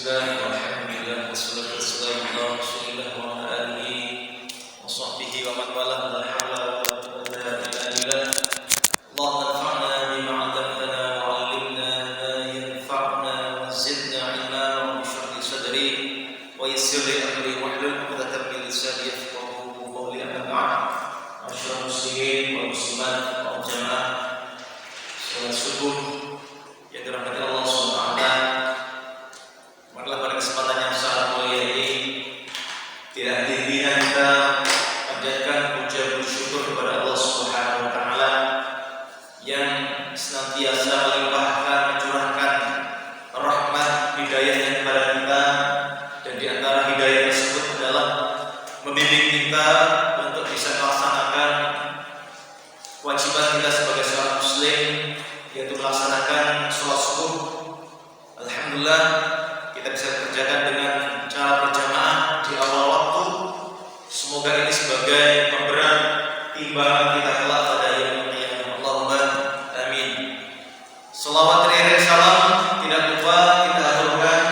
Bismillah, walhamdulillah, wassalatu wassalamu ala rasulillah wa ala alihi wa sahbihi wa man walah, la hawla wa la quwwata illa billah. Allahumma anfa'na bima 'allamtana wa 'allimna ma yanfa'una wa zidna 'ilma wa shrah li sadri wa yassir li amri wahlul 'uqdatam min lisani yafqahu qawli. Amma ba'd. Ma'asyiral muslimin wal muslimat wal jamaah salat subuh yang dirahmati Allah Subhanahu wa taala. Marilah pada kesempatan yang sangat mulia ini tidak henti-hentinya kita panjatkan puja bersyukur kepada Allah Subhanahu wa taala yang senantiasa melimpahkan, mencurahkan rahmat hidayahnya kepada kita, dan di antara hidayah tersebut adalah membimbing kita untuk bisa melaksanakan kewajiban kita sebagai seorang muslim, yaitu melaksanakan sholat subuh. Alhamdulillah kita bisa kerjakan dengan cara berjamaah di awal waktu. Semoga ini sebagai pemberat timbangan kita kelak pada yaumul qiyamah. Allahumma amin. Shalawat dan salam tidak lupa kita aturkan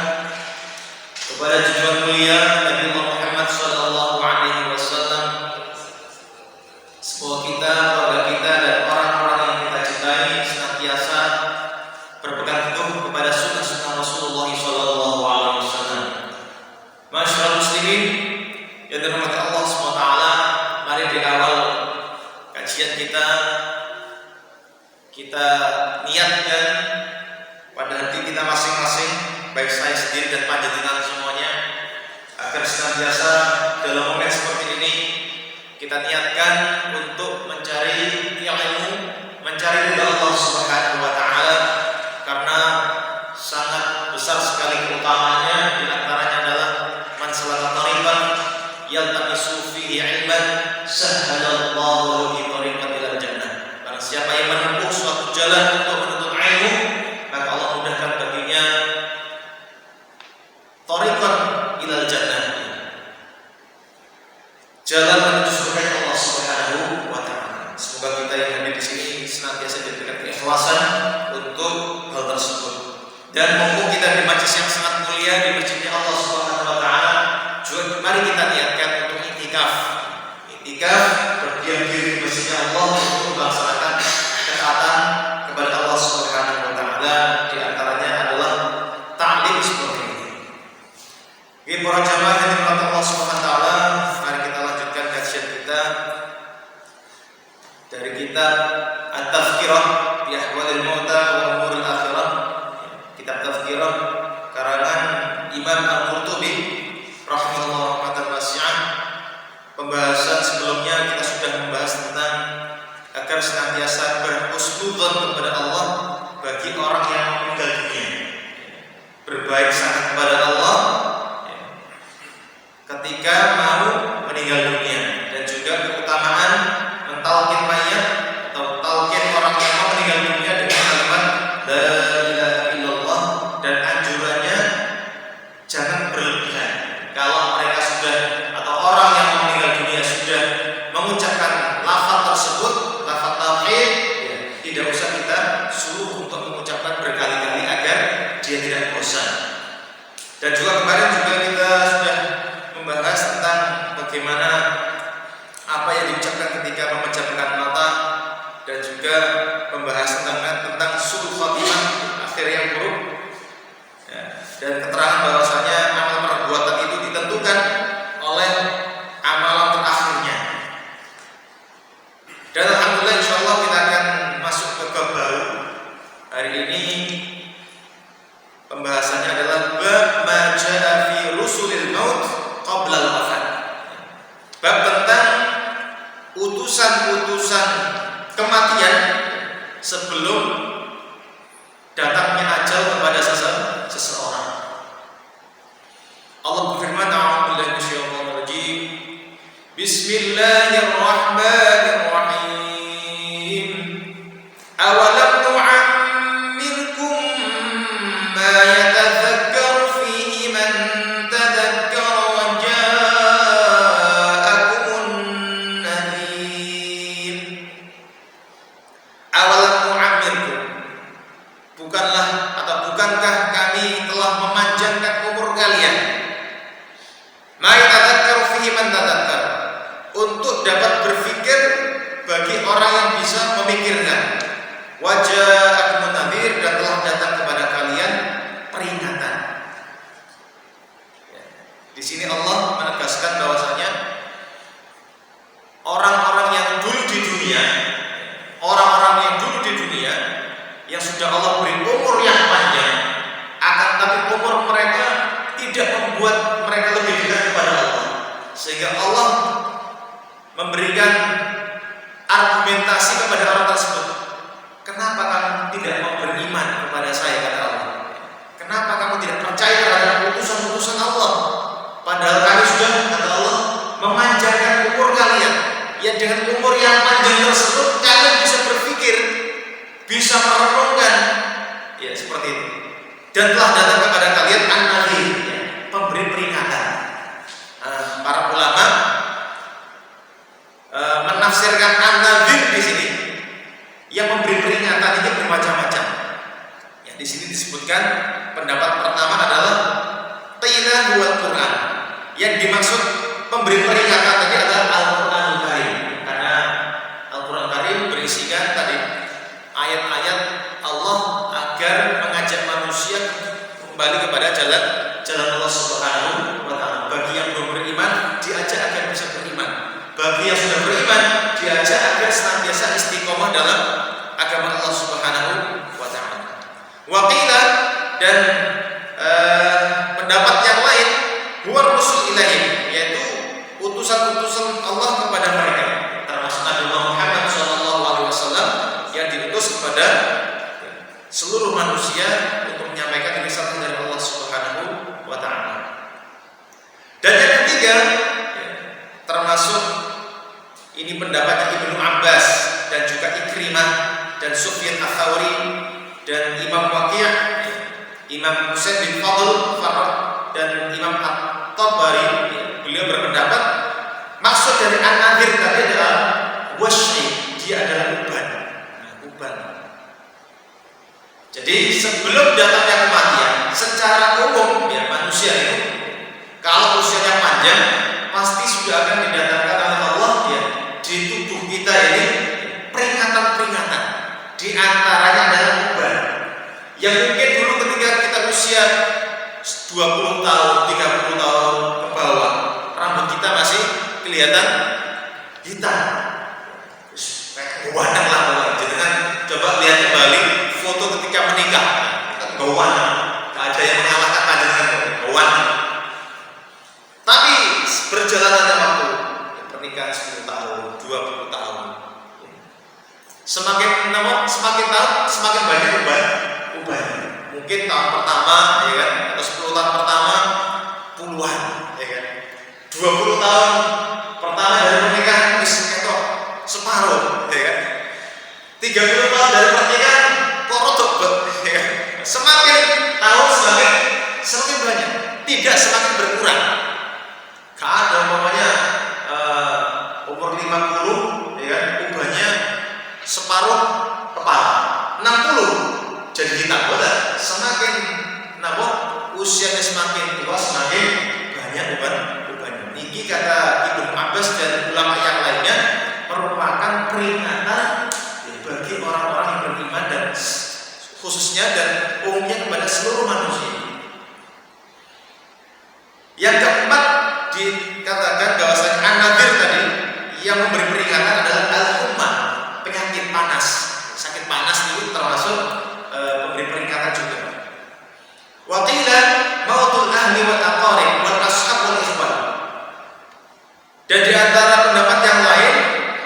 kepada junjungan mulia Nabi Muhammad sallallahu alaihi wasallam. Semoga kita, keluarga kita, dan orang-orang yang kita cintai senantiasa berpegang teguh kepada sunnah-sunnah Rasulullah sallallahu alaihi wasallam. Masyaallah muslimin yang dirahmati Allah Subhanahu wa taala, mari di awal kajian kita niatkan pada hati kita masing-masing, baik saya sendiri dan panjenengan semuanya, agar senantiasa dalam momen seperti ini kita niatkan untuk mencari ilmu, mencari ridha Allah Subhanahu wa taala, karena sangat besar sekali keutamaannya. Di antaranya adalah man salaka tariqan yaltamisu fihi ilman sahhalallahu bihi tariqan ilal jannah. Barang siapa yang menempuh suatu jalan untuk menuntut ilmu, maka Allah mudahkan baginya tariqan ilal jannah, jalan menuju surga Allah Subhanahu wa taala. Semoga kita yang hadir di sini senantiasa diberikan keikhlasan untuk hal tersebut. Dan mumpung kita di majelis yang sangat mulia di masjidnya Allah Subhanahu wa taala, juga mari kita niatkan untuk iktikaf. Iktikaf berdiam diri di masjidnya Allah untuk melaksanakan ketaatan kepada Allah Subhanahu wa taala. Di antaranya adalah ta'lim seperti ini. Ini para jamaah yang dirahmati Allah Subhanahu wa taala, mari kita lanjutkan kajian kita dari kitab At-Tazkirah bi Ahwalil Mauta wa Umuril Akhirah. Kitab Tazkirah karangan Imam Al-Qurtubi rahimahullah rahmatan wasi'ah. Pembahasan sebelumnya kita sudah membahas tentang agar senantiasa berhusnudzon kepada Allah bagi orang yang meninggal dunia, berbaik sangka kepada Allah ketika mau meninggal dunia, dan juga keutamaan mentalkin mayat atau talqin orang yang mau meninggal dunia dengan kalimat la ilaha illallah, dan anjurannya jangan berlebihan. Kalau mereka sudah, atau orang yang mau meninggal dunia sudah mengucapkan lafaz tersebut, lafaz tauhid, tidak usah kita suruh untuk mengucapkan berkali-kali agar dia tidak bosan. Dan juga kemarin juga kita sudah membahas tentang bagaimana apa yang diucapkan ketika memejamkan mata, dan juga membahas tentang su'ul khatimah, akhir yang buruk, dan keterangan bahwasanya amal perbuatan itu ditentukan oleh amalan terakhirnya. Dan alhamdulillah insyaallah kita akan masuk ke bab baru. Hari ini pembahasannya adalah bab ma jaa fi rusulil maut qabla al-wafat. Bab tentang utusan-utusan kematian sebelum datangnya ajal kepada seseorang. Allah berfirman, a'udzubillahi minasyaitonir rajim. Bismillahirrahmanirrahim. Awalam nu'ammirkum ma yatadhakkaru fihi man tadhakkara wa ja'akumun nadhir. Awalam nu'ammirkum, bukankah kami telah memanjangkan umur Ma yatadzakkaru fihi man tadzakkar, untuk dapat berpikir bagi orang yang bisa memikirkan. Wa ja'akumun nadhir, dan telah datang kepada kalian peringatan. Di sini Allah menegaskan bahwasanya orang-orang yang dulu di dunia, yang sudah Allah beri umur yang panjang, akan tapi umur mereka tidak membuat mereka lebih dekat kepada Allah, sehingga Allah memberikan argumentasi kepada orang tersebut. Kenapa kamu tidak mau beriman kepada saya, kata Allah? Kenapa kamu tidak percaya terhadap utusan-utusan Allah? Padahal kami sudah, kata Allah, memanjangkan umur kalian. Ya, dengan umur yang panjang tersebut kalian bisa berpikir, bisa merenungkan, ya seperti itu. Dan telah datang kepada kalian an-nadhir, ya, pemberi peringatan. Para ulama menafsirkan an-nadhir di sini, yang memberi peringatan ini bermacam-macam. Ya, di sini disebutkan pendapat pertama adalah qila huwal Quran. Yang dimaksud pemberi peringatan tadi adalah Al-Qur'anul Karim, karena Al-Qur'an Karim berisikan tadi ayat-ayat Allah agar mengajak manusia kembali kepada jalan Allah Subhanahu wa taala. Bagi yang belum beriman diajak agar bisa beriman. Bagi yang sudah beriman diajak agar senantiasa istiqomah dalam agama Allah Subhanahu wa taala. Wa qila, dan pendapat yang lain, huwa rusul ilaihim, yaitu utusan-utusan Allah kepada mereka, termasuk Nabi Muhammad SAW yang diutus kepada seluruh manusia untuk menyampaikan risalah dari Allah Subhanahu wa taala. Dan yang ketiga, termasuk ini pendapatnya Ibnu Abbas dan juga Ikrimah dan Sufyan Ats-Tsauri dan Imam Waqi', Imam Husain bin Fadl dan Imam At-Tabari. Beliau berpendapat maksud dari an-nadhir tadi adalah wasyai, dia adalah uban. Jadi sebelum datangnya kematian, secara umum ya manusia itu kalau usianya panjang pasti sudah akan didatangkan oleh Allah ya di tubuh kita ini peringatan-peringatan. Di antaranya adalah uban. Yang mungkin dulu ketika kita usia 20 tahun, 30 tahun ke bawah, rambut kita masih kelihatan hitam. Gawanang lah pokoknya. Jadi kan coba lihat kembali foto ketika menikah, gawanang. Gak ada yang mengalahkan panjenengan gawanang. Tapi berjalannya waktu, pernikahan 10 tahun, 20 tahun, semakin tahun semakin banyak uban. Mungkin tahun pertama, ya kan, atau 10 tahun pertama puluhan, ya kan. 20 tahun pertama dari pernikahan ketok separuh, ya kan. 30 tahun dari pernikahan kok ya kan. Semakin tahun semakin banyak, tidak semakin berkurang. Ada umpamanya umur 50, ya kan, ubannya separuh kepala, 60 jadi hitam. Betul. Semakin usianya semakin tua semakin banyak ubannya. Ini kata Ibnu Abbas dan ulama yang lainnya merupakan peringatan ya, bagi orang-orang yang beriman dan khususnya dan umumnya kepada seluruh manusia. Yang keempat dikatakan bahwasanya an-nadhir tadi yang memberi peringatan adalah al-hummah, penyakit panas. Sakit panas itu termasuk memberi peringatan juga. Wa qila mautul ahli wal aqarib wal ashab wal ikhwan. Dan di antara pendapat yang lain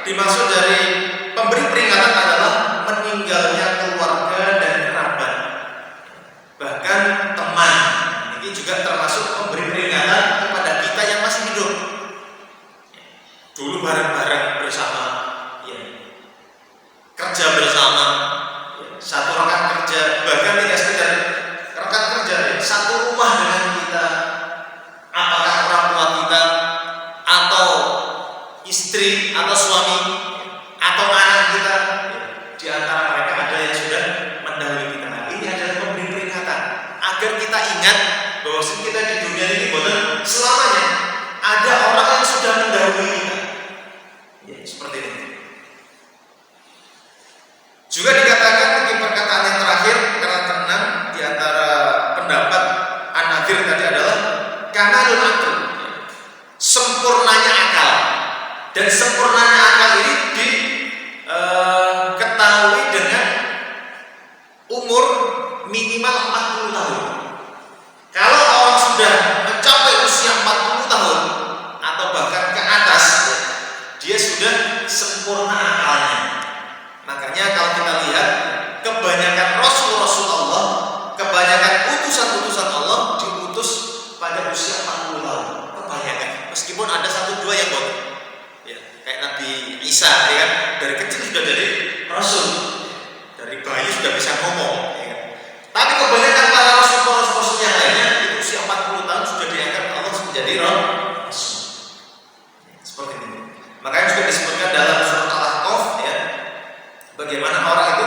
dimaksud dari pemberi peringatan adalah meninggalnya keluarga dan kerabat, bahkan teman. Ini juga termasuk memberi peringatan kepada kita yang masih hidup. Dulu bareng-bareng bersama, ya, kerja bersama, ya, satu rekan kerja, bahkan tidak sekedar rekan kerja, ya, satu rumah dengan kita. Apakah orang tua kita, atau istri, atau suami, atau anak kita, ya, di antara mereka ada yang sudah mendahului kita. Ini adalah pemberi peringatan agar kita ingat bahwa kita di dunia ini bukan selamanya. ada orang yang sudah mendahului kita. Ya, seperti ini. Juga dikatakan di perkataan yang terakhir karena keenam di antara pendapat An-Nadhir tadi adalah kamalul aql, sempurnanya akal. Dan sempurnanya akal ini diketahui dengan umur minimal 40 tahun. Kalau orang sudah mencapai usia 40 tahun atau bahkan ke atas, dia sudah sempurna akalnya. Makanya kalau kita lihat kebanyakan Rasul Allah, kebanyakan utusan-utusan Allah diutus pada usia 40 tahun. Kebanyakan, meskipun ada 1-2 yang bodoh. Ya, kayak Nabi Isa, ya kan? Dari kecil sudah jadi Rasul, dari bayi sudah bisa ngomong. Ya kan? Tapi kebanyakan para Rasul yang lainnya itu usia 40 tahun sudah diangkat Allah menjadi Rasul. Seperti ini. Makanya juga disebutkan dalam surat Al-Ahqaf, ya, bagaimana orang itu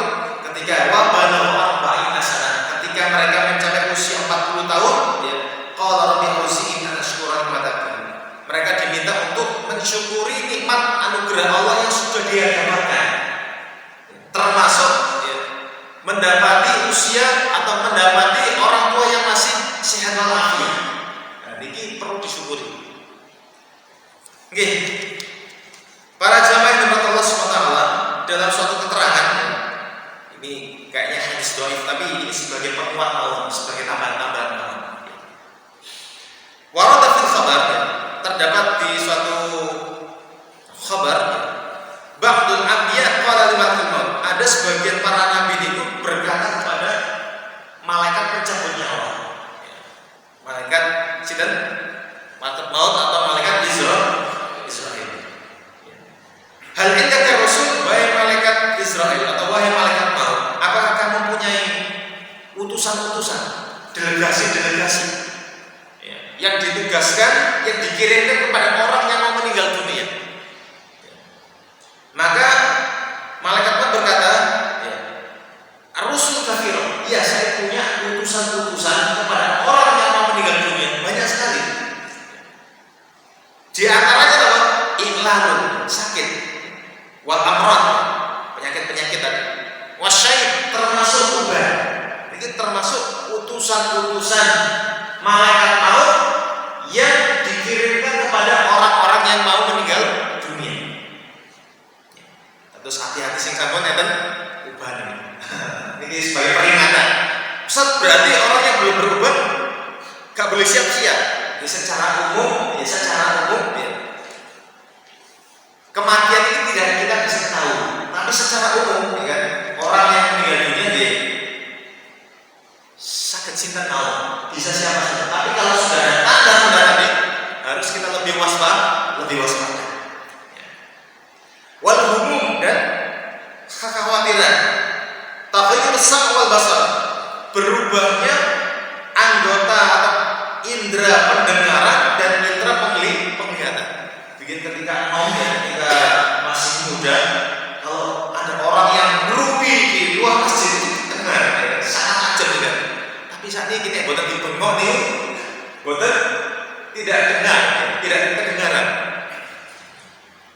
ketika wabalahu arba'ina sanah, ketika mereka mencapai usia 40 tahun, ya, qala rabbi auzi'ni an ashkura ni'mataka. Mereka diminta untuk mensyukuri nikmat anugerah Allah yang sudah dia dapatkan. Termasuk, ya, mendapati usia atau mendapati orang tua yang masih sehat walafiat. Nah, ini perlu disyukuri. Oke. Para jamaah yang dirahmati Allah SWT, dalam suatu keterangan, ini kayaknya hadis dhaif, tapi ini sebagai penguat Allah, sebagai tambahan-tambahan Allah. Warada fil khabar, terdapat di suatu khabar, ba'dul anbiya qala limalakil maut, ada sebagian para nabi itu berkata kepada malaikat pencabut nyawa, malaikat sinten, malaikat maut atau malaikat Israel. Hal indaka rasul, wahai malaikat Israel atau wahai malaikat maut, apakah kamu mempunyai utusan-utusan, delegasi-delegasi, ya, yang ditugaskan, yang dikirimkan kepada orang yang mau meninggal dunia? Maka malaikat maut berkata, ya, ar-rusul katsirun, iya saya punya utusan-utusan kepada orang yang mau meninggal dunia, banyak sekali. Di antaranya apa? Iklanun, sakit, wal amrad, penyakit-penyakit tadi, wasyaid, termasuk ubah. Ini termasuk utusan-utusan malaikat maut yang dikirimkan kepada orang-orang yang mau meninggal dunia. Terus hati-hati sing sampun enten ubah ini sebagai peringatan. Ustaz, berarti orang yang belum berubah gak boleh siap-siap. Ya, secara umum, ya. Kematian ini tidak kita bisa tahu, tapi secara umum, ya kan, orang yang meninggal dunia dia sakit cinta Allah, bisa siapa saja. Tapi kalau sudah ada tanda-tanda tadi, harus kita lebih waspada. Wal humum, dan kekhawatiran, taghayyur sam' wal basar, berubahnya anggota atau indera pendengaran dan indera penglihatan. Bikin ketika ketika masih muda, kalau ada orang yang merupi di luar masjid itu dengar, ya, sangat ajar juga. Tapi saat ini kita boten dibengok nih, boten tidak dengar, tidak kedengaran.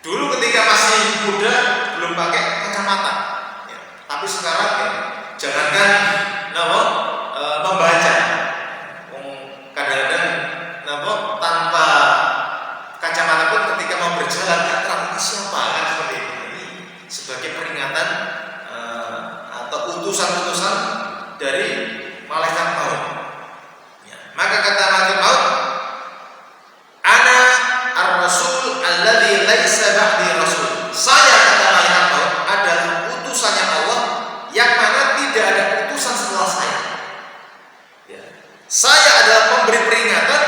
Dulu ketika masih muda belum pakai kacamata, ya. Tapi sekarang, ya, jangankan membaca, kadang-kadang tanpa kacamata pun ketika mau berjalan tak terang ini siapa, kan seperti ini. Sebagai peringatan atau utusan-utusan dari malaikat maut. Ya. Maka kata malaikat maut, ana ar-rasul alladzi laisa ba'di rasul. Saya, kata malaikat maut, adalah utusannya Allah yang mana tidak ada utusan setelah saya. Ya. Saya adalah pemberi peringatan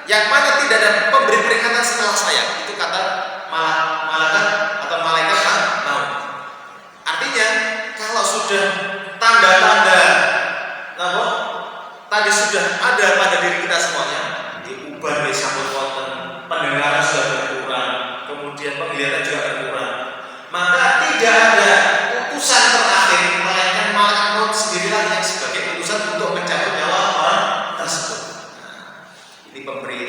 yang mana tidak ada pemberi peringatan setelah saya. Itu kata malaikat atau malaikat maut. Artinya kalau sudah tanda-tanda tadi sudah ada pada diri kita semuanya, diubah dari sambut wonten, pendengaran sudah berkurang, kemudian penglihatan juga berkurang, maka tidak ada utusan terakhir melainkan malaikat maut sendirilah yang sebagai utusan untuk mencabut nyawa orang tersebut. Ini pemberi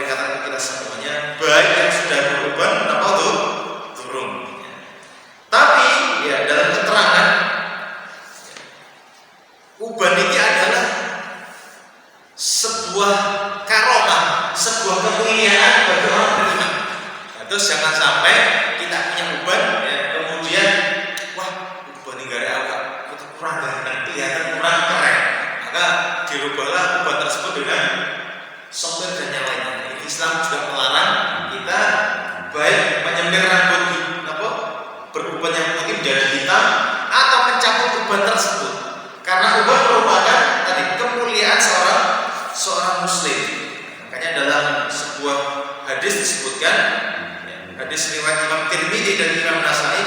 peringatan kita semuanya, baik yang sudah beruban apa tuh turun. Tapi ya dalam keterangan uban ini adalah sebuah karomah, sebuah kemuliaan bagi orang beriman. Nah, terus jangan sampai kita punya uban ya, kemudian wah uban ini gak ada awak, kurang ganteng, kelihatan kurang keren, maka dirubahlah uban tersebut dengan sopir dan yang lainnya. Islam juga melarang kita baik menyemir rambut beruban yang putih menjadi hitam atau mencabut uban tersebut, karena uban merupakan tadi kemuliaan seorang muslim. Makanya dalam sebuah hadis disebutkan, hadis riwayat Imam Tirmidzi dan Imam Nasai,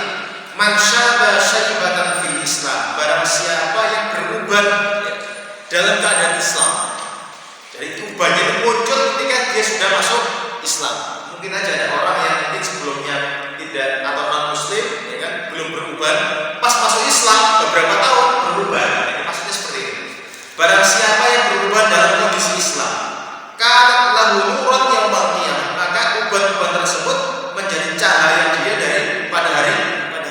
man syaba syaibatan fil Islam, barang siapa yang beruban dalam keadaan Islam. Jadi ubannya itu muncul ketika dia sudah masuk Islam. Mungkin aja ada orang yang mungkin sebelumnya tidak atau non muslim, ya kan, belum beruban, pas masuk Islam beberapa tahun beruban. Ini maksudnya seperti itu. Barang siapa yang beruban dalam kondisi Islam, kanat lahu nuran yaumil qiyamah, maka uban-uban tersebut menjadi cahaya dia pada hari kiamat.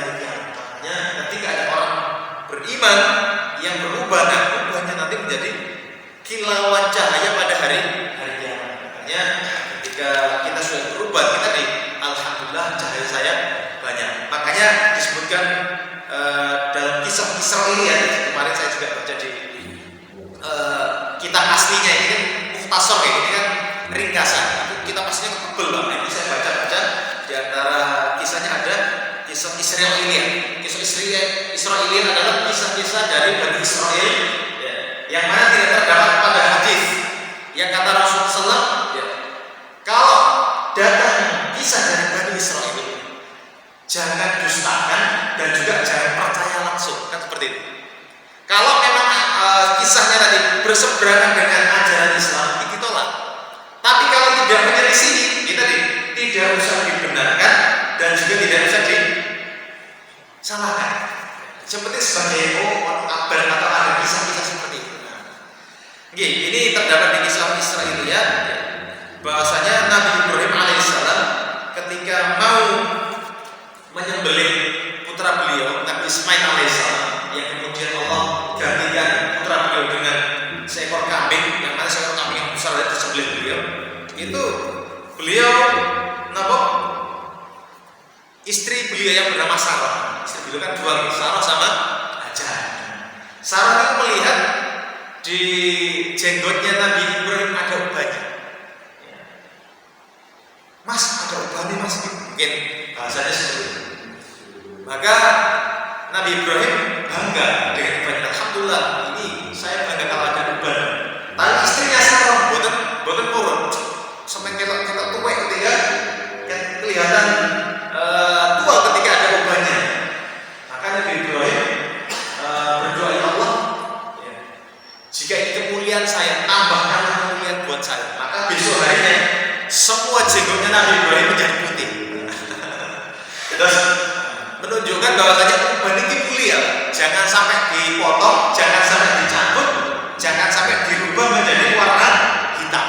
Makanya ketika ada orang beriman yang beruban, ubannya nanti menjadi kilauan cahaya pada hari kiamat. Makanya ketika kita sudah berubah, kita alhamdulillah cahaya saya banyak. Makanya disebutkan dalam kisah Israiliyat, kemarin saya juga baca di kitab aslinya, ini kan mukhtasar kayak gini kan, ringkasan. Itu kitab aslinya tebel banget. Ini saya baca di antara kisahnya ada kisah Israiliyat. Kisah Israiliyat adalah kisah-kisah dari Bani Israel yang mana tidak terdapat pada hadis yang kata Rasulullah SAW, ya, kalau datang kisah dari Bani Israel jangan dustakan dan juga jangan percaya langsung, kan seperti itu. Kalau memang kisahnya tadi berseberangan dengan ajaran Islam, itu tolak. Tapi kalau tidak menyelisih, kita tidak usah dibenarkan dan juga tidak usah disalahkan. Seperti sebagai kabar atau ada kisah-kisah seperti itu. Ini terdapat di kisah Israiliyat bahwasanya Nabi Ibrahim alaihissalam ketika mau menyembelih putra beliau Nabi Ismail alaihissalam, yang kemudian Allah gantikan putra beliau dengan seekor kambing, yang mana seekor kambing yang besar dari disembelih beliau, itu beliau istri beliau yang bernama Sarah, istri beliau kan dua, Sarah sama Hajar. Sarah itu melihat di jenggotnya Nabi Ibrahim ada ubannya. Mas, ada ubannya mas, mungkin bahasanya seperti itu. Maka Nabi Ibrahim bangga dengan ubannya. Alhamdulillah, ini saya bangga kalau ada uban. Tapi istrinya Sarah boten purun, sampai kelak tua ketika kelihatan tua ketika ada ubannya. Maka Nabi Ibrahim berdoa, ya Allah, jika ini kemuliaan saya, tambahkanlah kemuliaan buat saya. Maka besok harinya semua jenggotnya Nabi Ibrahim menjadi putih. Terus menunjukkan bahwasanya uban ini mulia. Jangan sampai dipotong, jangan sampai dicabut, jangan sampai dirubah menjadi warna hitam.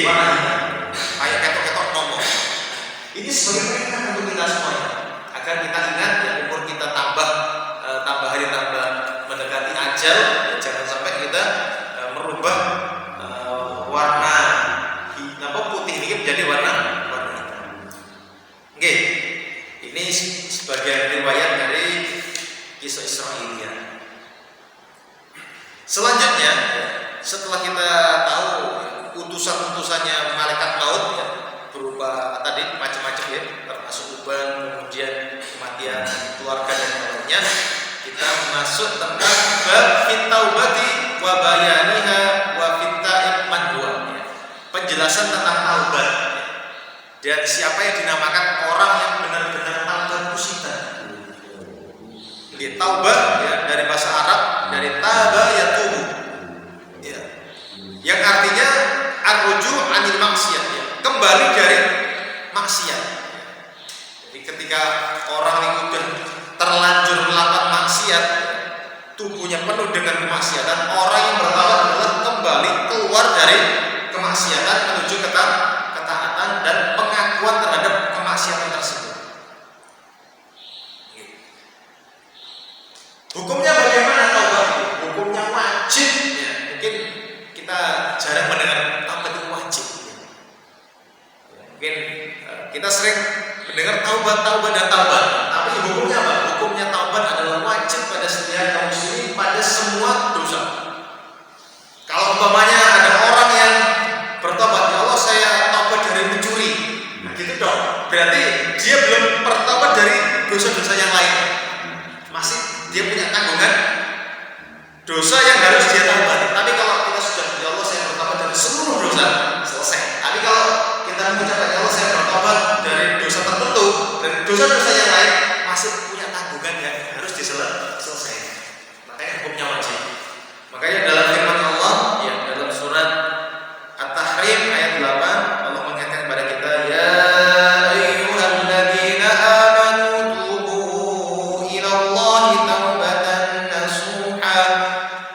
Warna hitam. Kayak ketok-ketok ngomong. Ini sebagai peringatan untuk kita semuanya, agar kita ingat ya, umur kita tambah hari tambah mendekati ajal, jangan sampai kita merubah warna putih ini menjadi warna hitam. Ini sebagian riwayat dari kisah Israiliyat. Selanjutnya, setelah kita tahu utusan-utusannya malaikat maut ya, berupa tadi macam-macam ya, termasuk uban, kemudian kematian keluarga dan lainnya, kita masuk tentang bab fit taubati wa bayaniha wa fit ta'ib man huwa. Penjelasan tentang taubat dan siapa yang dinamakan orang yang benar-benar taubat musibah. Taubat ya, dari bahasa Arab dari taba yatubu ya, yang artinya arruju anil maksiat ya, kembali dari maksiat. Jadi ketika orang itu terlanjur melakukan maksiat, tubuhnya penuh dengan kemaksiatan, orang yang bertaubat adalah kembali keluar dari kemaksiatan. kemaksiatan menuju ketaatan dan pengakuan terhadap kemaksiatan tersebut. Hukumnya bagaimana taubat itu? Hukumnya wajib ya. Mungkin kita jarang mendengar taubat itu wajib ya. Mungkin kita sering mendengar taubat dan taubat, tapi hukumnya apa? Hukumnya taubat adalah wajib pada setiap kaum muslimin pada semua dosa. Kalau umpamanya ada orang yang bertobat, ya Allah saya taubat dari mencuri, gitu dong. Berarti dia belum bertobat dari dosa-dosa yang lain. Masih dia punya tanggungan dosa yang harus dia taubati. Tapi kalau kita sudah, ya Allah saya bertobat dari seluruh dosa, selesai. Tapi kalau kita mengucapkan ya Allah saya bertobat dari dosa tertentu, dari dosa-dosa yang lain, masih punya tanggungan yang harus diselesaikan. Makanya hukumnya wajib. Makanya dalam firman Allah ya dalam surat At-Tahrim ayat 8 Allah mengingatkan kepada kita ya ayyuhalladzina amanu tubu ilallahi taubatan nasuha.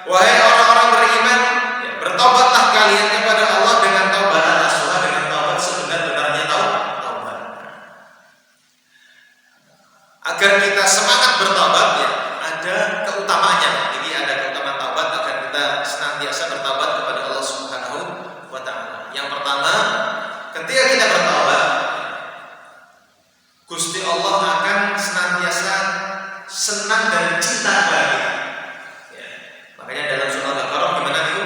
Wahai orang-orang beriman ya, bertobatlah kalian kepada Allah dengan taubatan nasuha, dengan taubat sebenar-benarnya taubat. Agar kita semangat bertobat ya ada keutamaannya. Jadi ada keutamaan taubat agar kita senantiasa bertobat kepada Allah Subhanahu wa taala. Yang pertama, ketika kita bertobat, Gusti Allah akan senantiasa senang dan cinta kepada kita. Ya. Makanya dalam surah Al-Baqarah gimana itu?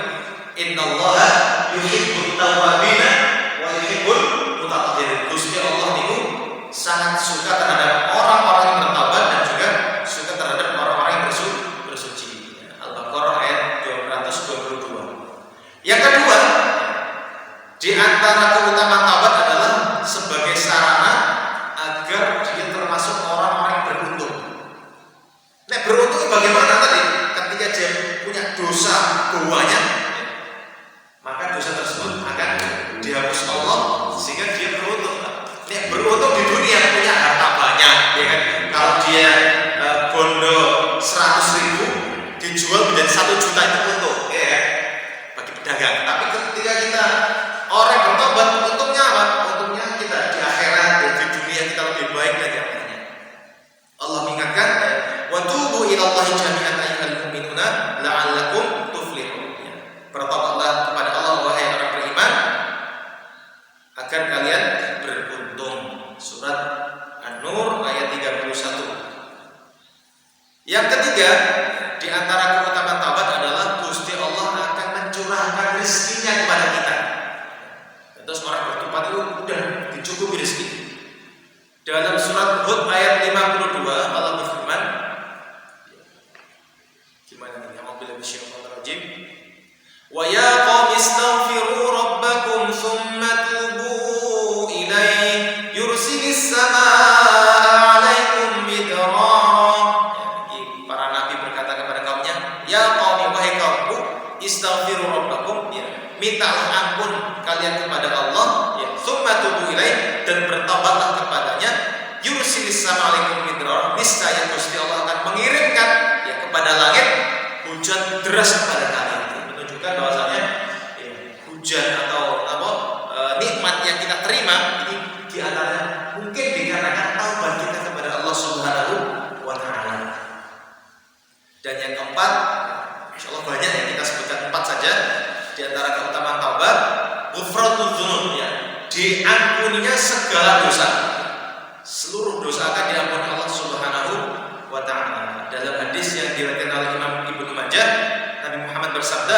Innallaha yuhibbut tawwabina wa yuhibbul mutatahhirin. Gusti Allah itu sangat suka terhadap orang-orang yang bertobat dan juga suka terhadap orang-orang yang bersuci. Al-Baqarah ayat 222. Yang kedua, di antara keutamaan taubat adalah sebagai sarana agar dia termasuk orang-orang yang beruntung. Nah, beruntung bagaimana tadi? Ketika dia punya dosa banyak, maka dosa tersebut akan dihapus Allah sehingga dia beruntung. Nih, beruntung di dunia punya harta banyak, ya kan? Kalau dia bondo 100.000 dijual menjadi 1 juta itu untung, ya kan? Bagi pedagang. Tapi ketika kita orang yang bertobat, untungnya apa? Untungnya kita di akhirat dan di dunia kita lebih baik dari yang lainnya. Allah mengingatkan, wa tubu ilallahi jami'an ayyuhal mu'minuna la'allakum tuflihun. Bertobatlah kepada Allah wahai orang beriman agar kalian beruntung. Surat An-Nur ayat 31. Yang ketiga, di antara keutamaan taubat adalah Gusti Allah akan mencurahkan rezekinya kepada kita. Terus orang bertobat itu udah dicukupi rezeki. Dalam surat Hud ayat 52 Allah berfirman, gimana nih? A'udzu bisyaitonir rajim. Wa ya qaumi astaghfiru rabbakum tsumma tubu ilaihi yursilis samaa'a 'alaikum midrara. Para nabi berkata kepada kaumnya, ya qaumi wahai kaumku, istaghfiru rabbakum, ya, mintalah ampun kalian kepada Allah, ya, tsumma tubu ilaihi, dan bertobatlah kepadanya, yursilis samaa'a 'alaikum midrara, niscaya Gusti Allah akan mengirimkan ya kepada langit hujan deras kepada kalian. Menunjukkan bahwasanya ya, hujan atau nikmat yang kita terima ini diantaranya mungkin dikarenakan taubat kita kepada Allah Subhanahu wa taala. Dan yang keempat, insyaallah banyak yang kita sebutkan 4 saja di antara keutamaan taubat, ghufranul dzunub, ya, diampuninya segala dosa. Seluruh dosa akan diampuni Allah Subhanahu wa taala. Dalam hadis yang diriwayatkan oleh Imam Ibnu Majah, Nabi Muhammad bersabda,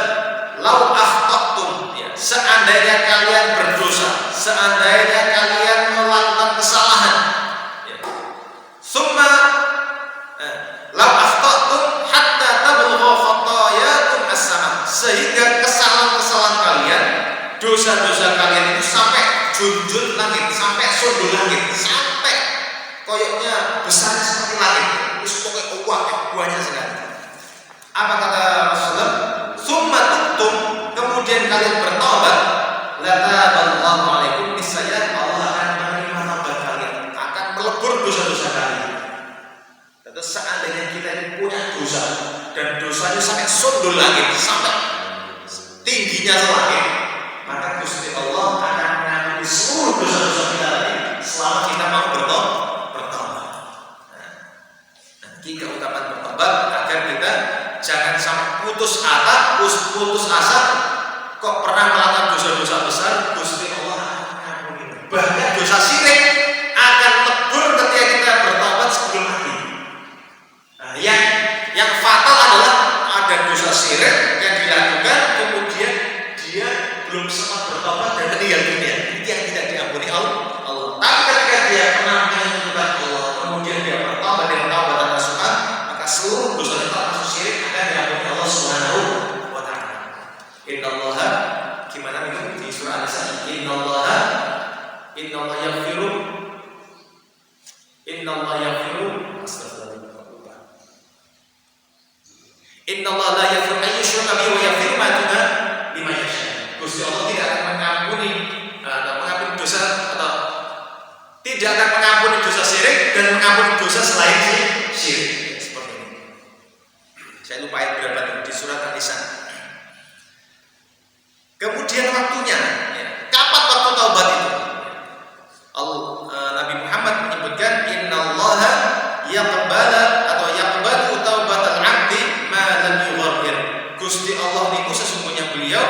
"Lau akhta'tum," ya, seandainya kalian berdosa, seandainya kalian melakukan kesalahan, ya. Summa lau akhta'tum hatta tablugha khatayakum as-sama, sehingga kesalahan-kesalahan kalian, dosa-dosa kalian itu sampai junjun langit, sampai sundul langit, sampai koyoknya besar seperti langit. Itu pokoknya banyak sekali. Apa kata Rasulullah? Summa tubtum, kemudian kalian bertobat, lataballahu alaikum, niscaya Allah akan menerima taubat kalian, akan melebur dosa-dosa kalian. Terus seandainya kita ini punya dosa dan dosanya sampai sundul langit, sampai tingginya selangit, maka Gusti putus asa, kok pernah melakukan dosa-dosa besar, Gusti Allah ampuni. Bahkan dosa syirik akan lebur ketika kita bertobat sebelum mati. Nah, yang fatal adalah ada dosa syirik yang dilakukan, kemudian dia belum sempat bertobat dan meninggal dunia. Itu yang tidak diampuni Allah. Tapi ketika dia pernah menyebutkan Allah, kemudian dia bertobat dengan taubatan nasuha, maka seluruh dosa termasuk syirik akan diampuni Allah Subhanahu wa Ta'ala. Innallaha, gimana itu di surah An-Nisa? Innallaha yaghfiru astagfirullah. Innallaha la yaghfiru an yushraka bihi wa yaghfiru ma duna liman yasha. Gusti Allah tidak akan mengampuni dosa atau tidak akan mengampuni dosa syirik dan mengampuni dosa selain syirik. Seperti ini. Saya lupa ayat berapa di surat An-Nisa. Kemudian waktunya, kapan waktu taubat itu? Nabi Muhammad menyebutkan innallaha yaqbalu taubatal 'abdi ma lam yughargir. Gusti Allah niku sesungguhnya beliau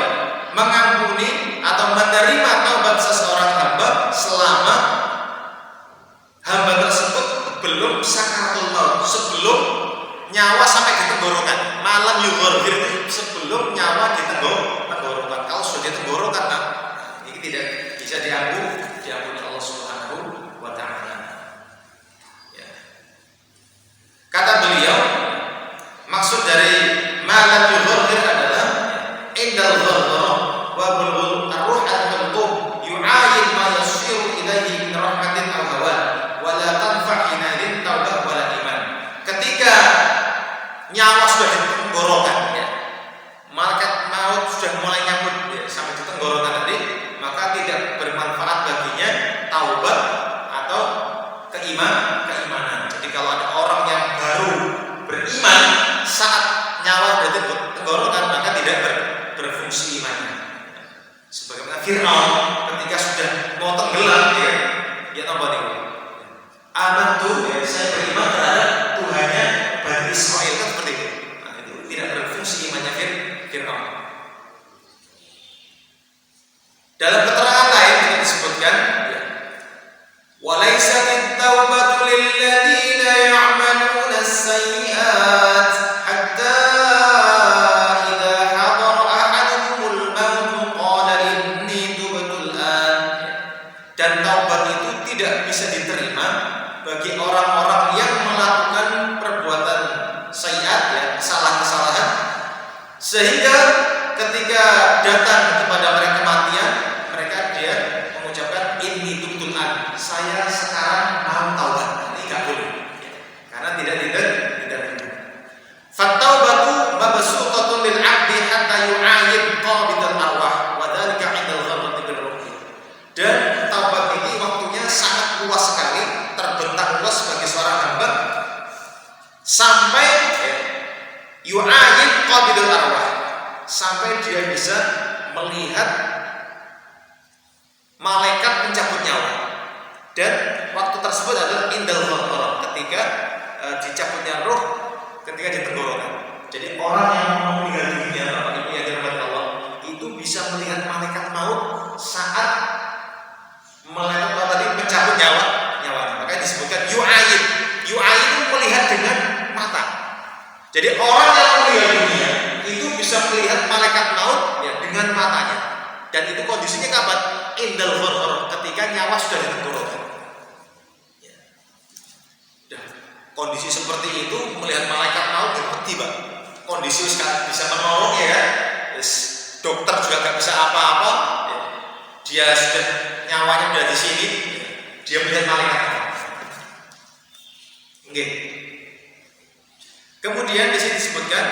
mengampuni atau menerima taubat seseorang hamba selama hamba tersebut belum sakaratul maut, sebelum nyawa sampai di tenggorokan. Malam yughargir itu sebelum nyawa di tenggorokan. Kalau sudah di tenggorokan, ini tidak bisa diampuni Allah Subhanahu wa Ta'ala. Ya. Kata beliau, maksud dari malam yughargir adalah indal gharghara wa bulghul ar-ruh al-qalb yu'ayyin ma yasiru ilaihi min rahmatin aw hawa wa la tanfa' hinadin taubah wala iman. Ketika nyawa sudah di tenggorokan, malaikat maut sudah mulai nyambut sampai di tenggorokan tadi, maka tidak bermanfaat baginya taubat atau keimanan. Jadi kalau ada orang yang baru beriman saat nyawa berada di tenggorokan, maka tidak berfungsi imannya. Sebagaimana Fir'aun ketika sudah mau tenggelam, dia tambah nih, amantu, saya beriman terhadap Tuhannya Bani Israel, kan seperti itu. Nah, itu tidak berfungsi imannya Fir'aun. Dalam keterangan lain kita disebutkan, walaysat at-taubatu lil ladzina ya'maluna as-sayyi'at hatta idza hadara ahaduhumul maut qala inni tubtu al-an. Dan taubat itu tidak bisa diterima bagi orang-orang yang melakukan perbuatan sayyi'at, kesalahan-kesalahan, sehingga ketika datang kepada mereka kematian, dia mengucapkan inni tubtu al-an, saya sekarang mau taubat. Ini enggak boleh, karena tidak Fattaubatu mabsutatun lil 'abdi hatta yu'ayyid qabitul arwah wa dzalika 'indal ghamrati bil ruhi. Dan taubat ini waktunya sangat luas sekali, terbentang luas bagi seorang hamba sampai yu'ayyid qabitul arwah, sampai dia bisa melihat malaikat mencabut nyawa. Dan waktu tersebut adalah indal ghamrah, ketika dicabutnya roh, ketika di tenggorokan. Jadi orang yang mau meninggal dunia, Bapak Ibu yang dirahmati Allah, itu bisa melihat malaikat maut saat malaikat maut tadi mencabut nyawanya. Makanya disebutkan yu'ayyid itu melihat dengan mata. Jadi orang yang meninggal dunia itu bisa melihat malaikat maut dengan matanya. Dan itu kondisinya kapan? Indal gharghar, ketika nyawa sudah di tenggorokan. Kondisi seperti itu melihat malaikat maut seperti kondisi bisa menolong, ya kan? Dokter juga gak bisa apa-apa, dia sudah nyawanya udah di sini, dia melihat malaikat maut. Oke. Kemudian di sini disebutkan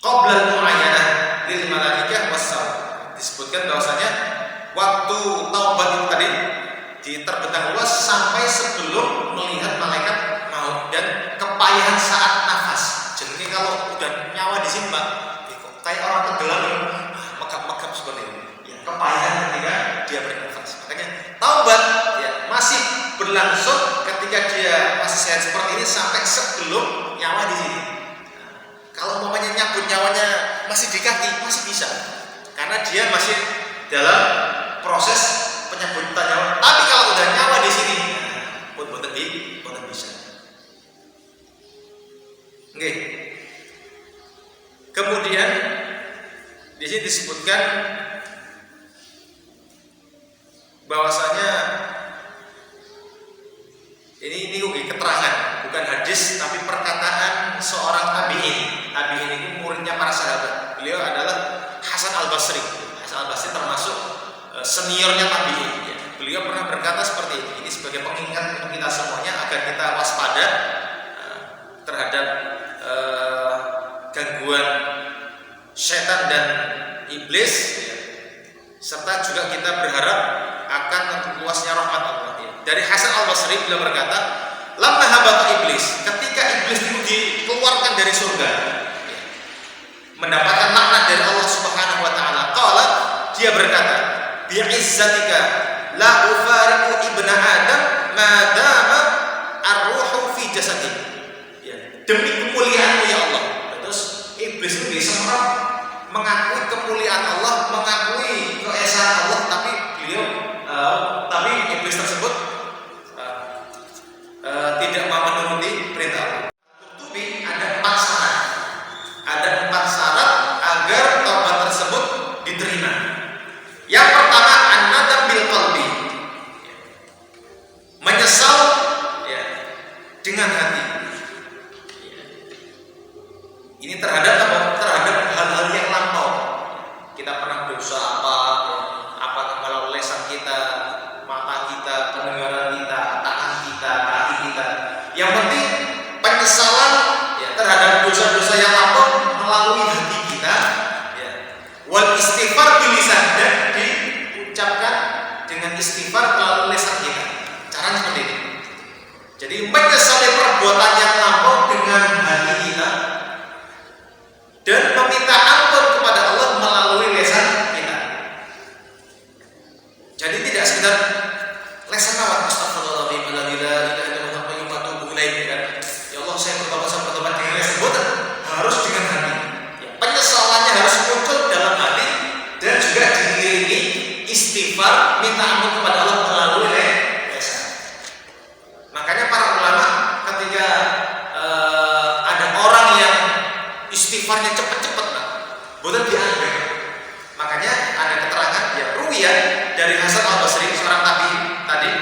qablal mu'ayyanah lil malaikah was-saw. Disebutkan bahwasanya waktu taubat itu tadi terbentang luas sampai sebelum melihat malaikat maut dan kepayahan saat nafas. Jadi kalau udah nyawa di sini, Pak, kayak orang tenggelam, megap-megap seperti ini. Kepayahan ketika dia bernafas. Makanya taubat masih berlangsung ketika dia masih sehat seperti ini sampai sebelum nyawa di sini. Kalau umpamanya nyawanya masih di kaki, masih bisa. Karena dia masih dalam proses penyebutan nyawa. Tapi kalau udah nyawa di sini, pun boten bisa. Oke. Kemudian di sini disebutkan bahwasanya ini keterangan, bukan hadis tapi perkataan seorang tabi'in. Tabi'in itu muridnya para sahabat. Beliau adalah Hasan Al-Basri. Hasan Al-Basri termasuk seniornya tabi'in. Ya. Beliau pernah berkata seperti ini. Ini sebagai pengingat untuk kita semuanya agar kita waspada terhadap gangguan setan dan iblis, ya. Serta juga kita berharap akan luasnya rahmat Allah. Ya. Dari Hasan Al-Basri beliau berkata, lamma habata iblis, ketika iblis itu dikeluarkan dari surga, ya, mendapatkan laknat dari Allah Subhanahu wa taala, qala, dia berkata, bi'izzatika la ufariqu ibna adam ma dama ar-ruhu fi jasadi. Ya, demi kemuliaan-Mu ya Allah. Terus iblis itu bisa mengakui kemuliaan Allah, mengakui keesaan Allah, tapi iblis tersebut tidak mau menuruti perintah Allah. Kutubi ada 4 syarat. Ada 4 syarat agar taubat tersebut diterima. Yang pertama, an-nadam bil qalbi. Menyesal, ya, dengan hati. Ini terhadap hal-hal yang lampau. Kita pernah dosa apakah melalui lisan kita, mata kita, pendengaran kita, tangan kita, kaki kita. Yang penting penyesalan, ya, terhadap dosa-dosa yang lampau melalui hati kita, ya. Wal istighfar bil lisan, dan diucapkan dengan istighfar melalui lisan kita. Caranya seperti ini. Jadi menyesali perbuatan yang lampau dengan hati kita dan meminta ampun kepada Allah melalui lisan kita. Jadi tidak sekedar lisan awak, astagfirullahaladzim, la ilaha illallah wa atubu ilaih. Ya Allah, saya bertobat dengan lisan, bukan, harus dengan hati. Ya, penyesalannya harus muncul dalam hati dan juga diiringi istighfar, minta ampun kepada Allah melalui lisan. Makanya para ulama ketika ada orang yang istighfarnya cepet-cepet, bukan diambil. Makanya ada keterangan, ya, ruwiyah dari Hasan Al-Basri, seorang tabi'in tadi,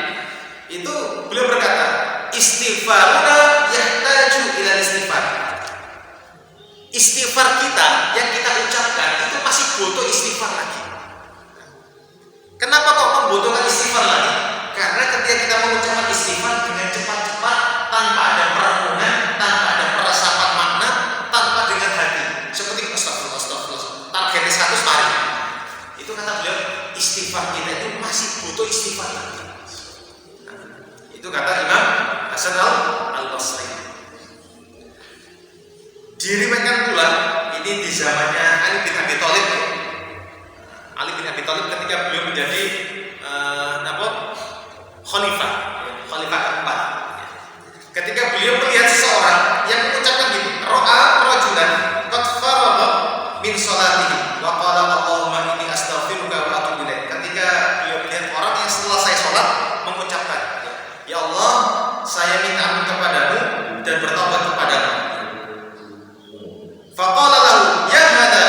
itu beliau berkata, istighfaruna yahtaju ila istighfar. Istighfar kita yang kita ucapkan itu masih butuh istighfar lagi. Kenapa kok membutuhkan istighfar lagi? Karena ketika kita mengucapkan istighfar dengan cepat-cepat, tanpa ada perenungan, tanpa ada peresapan makna, tanpa dengan hati, seperti astagfirullah, targetnya 100 hari. Itu kata beliau, istighfar kita itu masih butuh istighfar lagi. Nah, itu kata Imam Hasan Al-Basri. Diriwayatkan pula ini di zamannya Ali bin Abi Thalib. Ali bin Abi Thalib ketika beliau menjadi khalifah keempat. Ketika beliau melihat seseorang yang mengucapkan gini, ra'a rajulan qad faragha min salatihi wa qala Allahumma inni astaghfiruka wa atubu ilaik. Ketika beliau melihat orang yang selesai sholat mengucapkan, ya Allah, saya minta ampun kepadamu dan bertobat kepadamu. Faqala lahu ya hada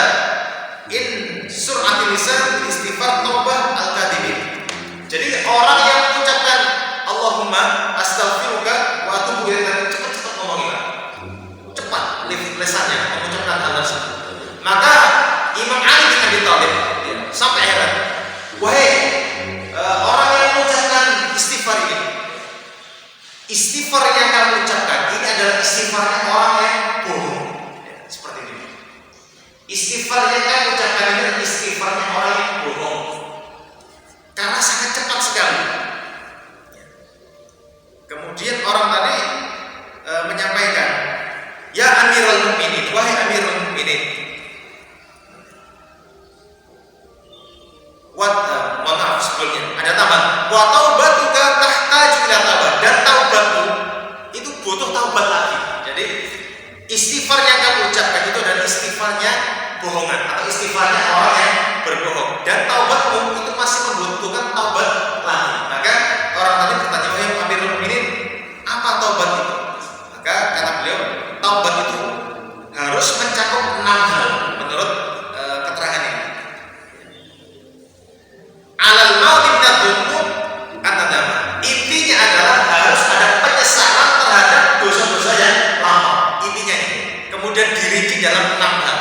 in sur'atil lisan istighfar taubah al-kadhibin. Jadi orang yang mengucapkan Allahumma astaghfiruka wa atubu ilaik, cepat-cepat ngomongnya, cepat lisannya mengucapkan hal tersebut. Maka Imam Ali bin Abi Thalib sampai heran, wahai orang yang mengucapkan istighfar ini, istighfar yang kamu ucapkan ini adalah istighfarnya orang yang bohong. Seperti ini. Istighfar yang kamu ucapkan ini adalah istighfarnya orang yang bohong. Karena sangat cepat sekali. Kemudian orang tadi menyampaikan, ya Amirul Mukminin, wahai Amirul Mukminin, maaf sebelumnya ada tambahan, wa taubatuka tahtaju ila taubat, dan taubatmu itu butuh taubat lagi. Jadi istighfar yang kamu ucapkan itu adalah istighfarnya dan taubatmu itu masih membutuhkan taubat lagi. Maka orang tadi bertanya, "Oh ya Amirul Mukminin, apa taubat itu?" Maka kata beliau, taubat itu harus mencakup 6 hal menurut keterangan ini. Alal maudi minadz dzunub an-nadamah. Intinya adalah harus ada penyesalan terhadap dosa-dosa yang lama. Intinya ini. Kemudian dirinci dalam 6 hal.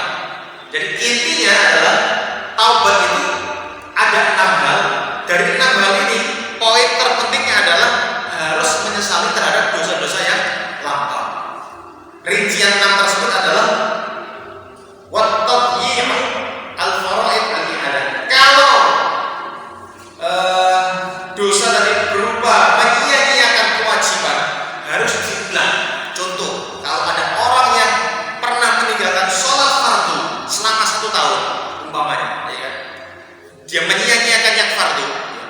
Jadi intinya adalah taubat itu ada 6 hal. Dari 6 hal ini, poin terpentingnya adalah harus menyesali terhadap dosa-dosa yang lama. Rincian 6 tersebut adalah wat-tadyi'u al-fara'id al-ihadah. Kalau dosa tadi berupa menyia-nyiakan kewajiban, harus diulang. Contoh, kalau ada orang yang pernah meninggalkan sholat fardu selama 1 tahun umpamanya, ya kan? Dia menyia-nyiakan yang fardu,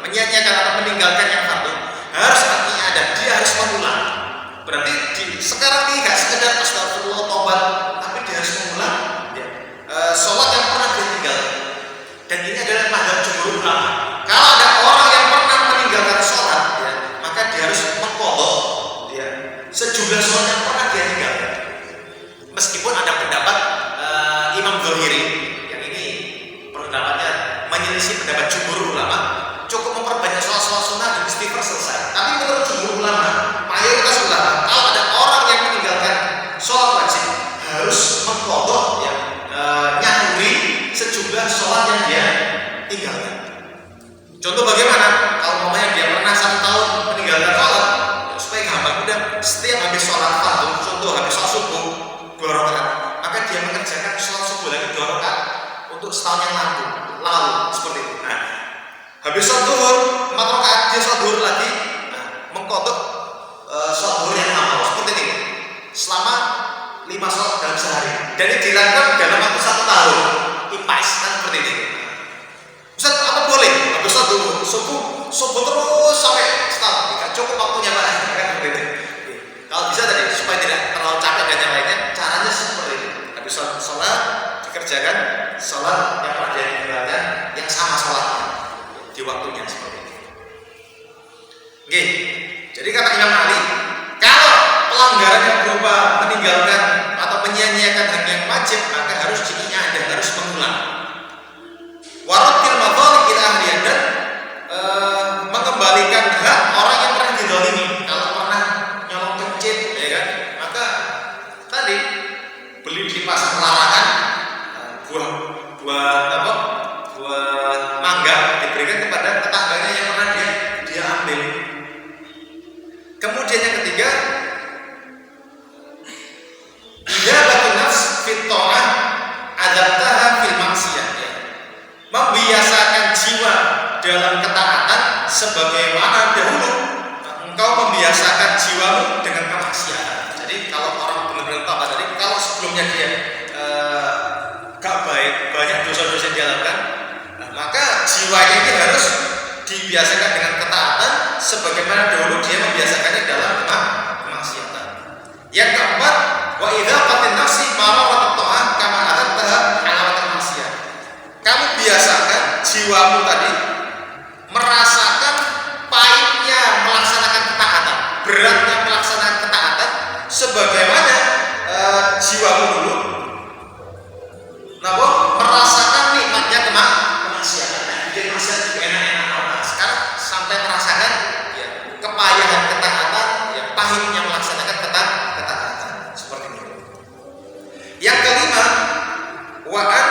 menyia-nyiakan atau meninggalkan yang fardu, harus artinya ada, dia harus mengulang. Berarti sekarang ini nggak sekedar astagfirullah tobat, tapi dia harus mengulang ya, sholat yang pernah dia tinggalkan. Dan ini adalah mazhab jumhur ulama. Kalau ada orang yang pernah meninggalkan sholat, ya, maka dia harus mengqadha ya, sejumlah sholat yang pernah dia tinggalkan. Meskipun ada pendapat Imam Dzahiri yang ini pendapatnya menyelisih pendapat jumhur ulama, cukup memperbanyak sholat-sholat sunnah dan istighfar selesai. Tapi menurut jumhur ulama, mayoritas ulama, kalau ada orang yang meninggalkan sholat wajib, harus mengqadha ya, nyahuri sejumlah sholat yang dia tinggalkan. Contoh bagaimana? Kalau mamanya dia pernah 1 tahun meninggalkan sholat, ya, supaya gampang mudah, setiap habis sholat fardu, contoh habis sholat subuh 2 rakaat, maka dia mengerjakan sholat subuh lagi 2 rakaat untuk setahun yang lalu seperti itu. Nah, habis sholat zuhur 4 rakaat, dia sholat zuhur lagi, nah, mengqadha sholat zuhur yang lama seperti ini selama 5 sholat dalam sehari, dan ini dilakukan dalam waktu 1 tahun. Impas kan seperti ini. Ustaz, apa boleh? Habis sholat subuh terus sampai setahun, tidak cukup waktunya Pak, kan seperti itu. Kalau bisa tadi supaya tidak terlalu capek dan yang lainnya, caranya seperti itu. Habis sholat dikerjakan sholat yang pernah dia tinggalkan yang sama sholatnya di waktunya seperti itu. Oke, jadi kata Imam Ali, kalau pelanggaran yang berupa meninggalkan atau menyia-nyiakan hak yang wajib, maka harus diingat dan harus mengulang. Waradil madzalim ila ahliha, dan mengembalikan hak orang yang pernah dizalimi. Kalau pernah nyolong kencit, ya kan, maka tadi beli di pasar larangan buah mangga diberikan kepada tetangganya yang pernah dia ambil. Kemudian yang ketiga, ijabatun nafs fit ta'ah adabtaha fil maksiyah, ya. Membiasakan jiwa dalam ketaatan sebagaimana dahulu engkau membiasakan jiwamu dengan kemaksiatan. Jadi kalau orang benar-benar taat tadi, kalau sebelumnya dia gak baik, banyak dosa-dosa yang dia lakukan, maka jiwanya ini harus dibiasakan dengan ketaatan sebagaimana dahulu dia membiasakannya dalam kemaksiatan. Yang keempat, wa idza qatin nafsi mararat ta'ah kama adattaha halawat maksiat. Kamu biasakan jiwamu tadi merasakan pahitnya melaksanakan ketaatan, beratnya melaksanakan ketaatan sebagaimana jiwamu dulu merasakan nikmatnya kemaksiatan. Jadi maksiat juga enak-enak. Nah, sekarang sampai merasakan ya, kepayahan ketaatan, ya, pahitnya melaksanakan ketaatan seperti itu. Yang kelima, wa an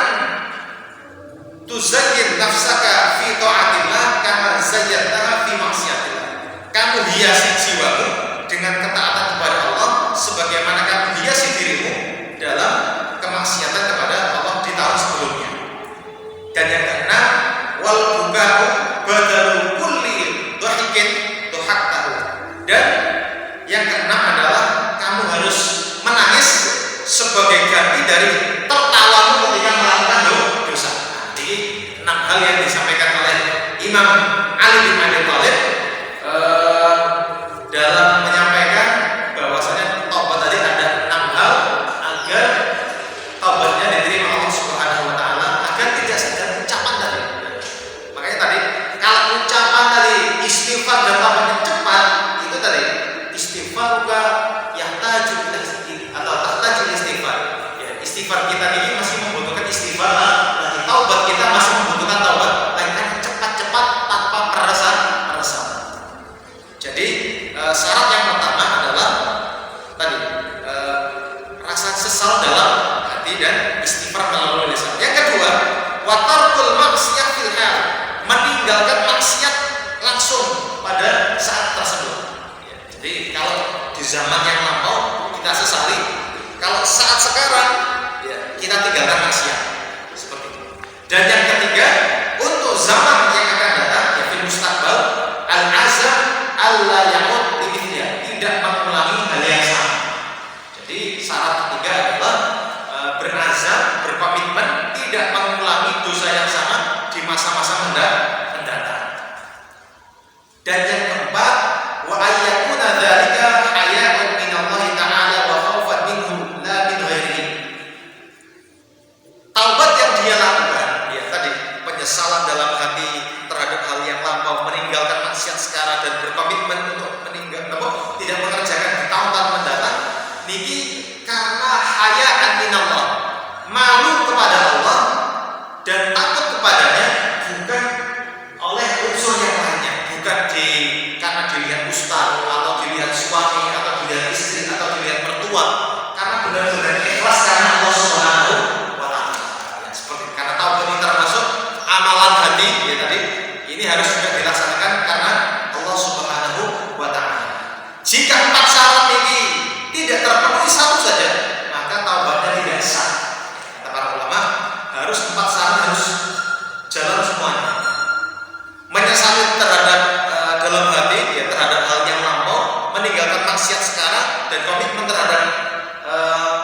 tuzayyin nafsaka fi ta'atillah kama zayyataha fi maksiatillah. Kamu hiasi jiwamu dengan ketaatan kepada Allah sebagaimana kamu hiasi dirimu dalam kemaksiatan kepada Allah di tahun sebelumnya. Dan yang keenam, wal buka'u badalu kulli dhahikin dhahaktahu. Dan yang keenam adalah kamu harus menangis sebagai ganti dari tertawamu ketika melakukan dosa. Jadi 6 hal yang disampaikan oleh Imam Ali bin Abi Thalib dalam menyampaikan bahwasanya taubat tadi ada 6 hal agar taubatnya diterima Allah Subhanahu wa taala, agar tidak sekedar ucapan tadi, meninggalkan maksiat langsung pada saat tersebut. Ya, jadi kalau di zaman yang lampau kita sesali, kalau saat sekarang ya, kita tinggalkan maksiat seperti itu. Dan yang ketiga, untuk zaman yang akan datang, ya fil mustaqbal, al-azam alla ya'ud limithliha, tidak mengulangi hal yang sama. Jadi syarat ketiga adalah berazam, berkomitmen tidak mengulangi dosa yang sama di masa-masa mendatang. Dan yang keempat, wa ayyakuna dzalika haya'un minallahi ta'ala wa khaufan minhu la min ghairihi. Taubat yang dia lakukan, ya tadi penyesalan dalam hati terhadap hal yang lampau, meninggalkan maksiat sekarang dan berkomitmen untuk tidak mengerjakan di tahun-tahun mendatang, niki karena haya'an minallah, malu kepada Allah dan takut kepadanya, bukan oleh unsur yang lainnya, bukan karena dilihat ustaz atau dilihat suami atau dilihat istri atau dilihat mertua, karena benar-benar ikhlas karena Allah Subhanahu wa taala. Ya, seperti karena taubat ini termasuk amalan hati, ya tadi ini harus juga dilaksanakan karena Allah Subhanahu wa taala. Jika 4 syarat ini tidak terpenuhi satu saja, maka taubatnya tidak sah. Kata para ulama, harus 4 syarat harus jalan semuanya. Menyesali terhadap dalam hati, ya terhadap hal yang lampau, meninggalkan maksiat sekarang dan komitmen terhadap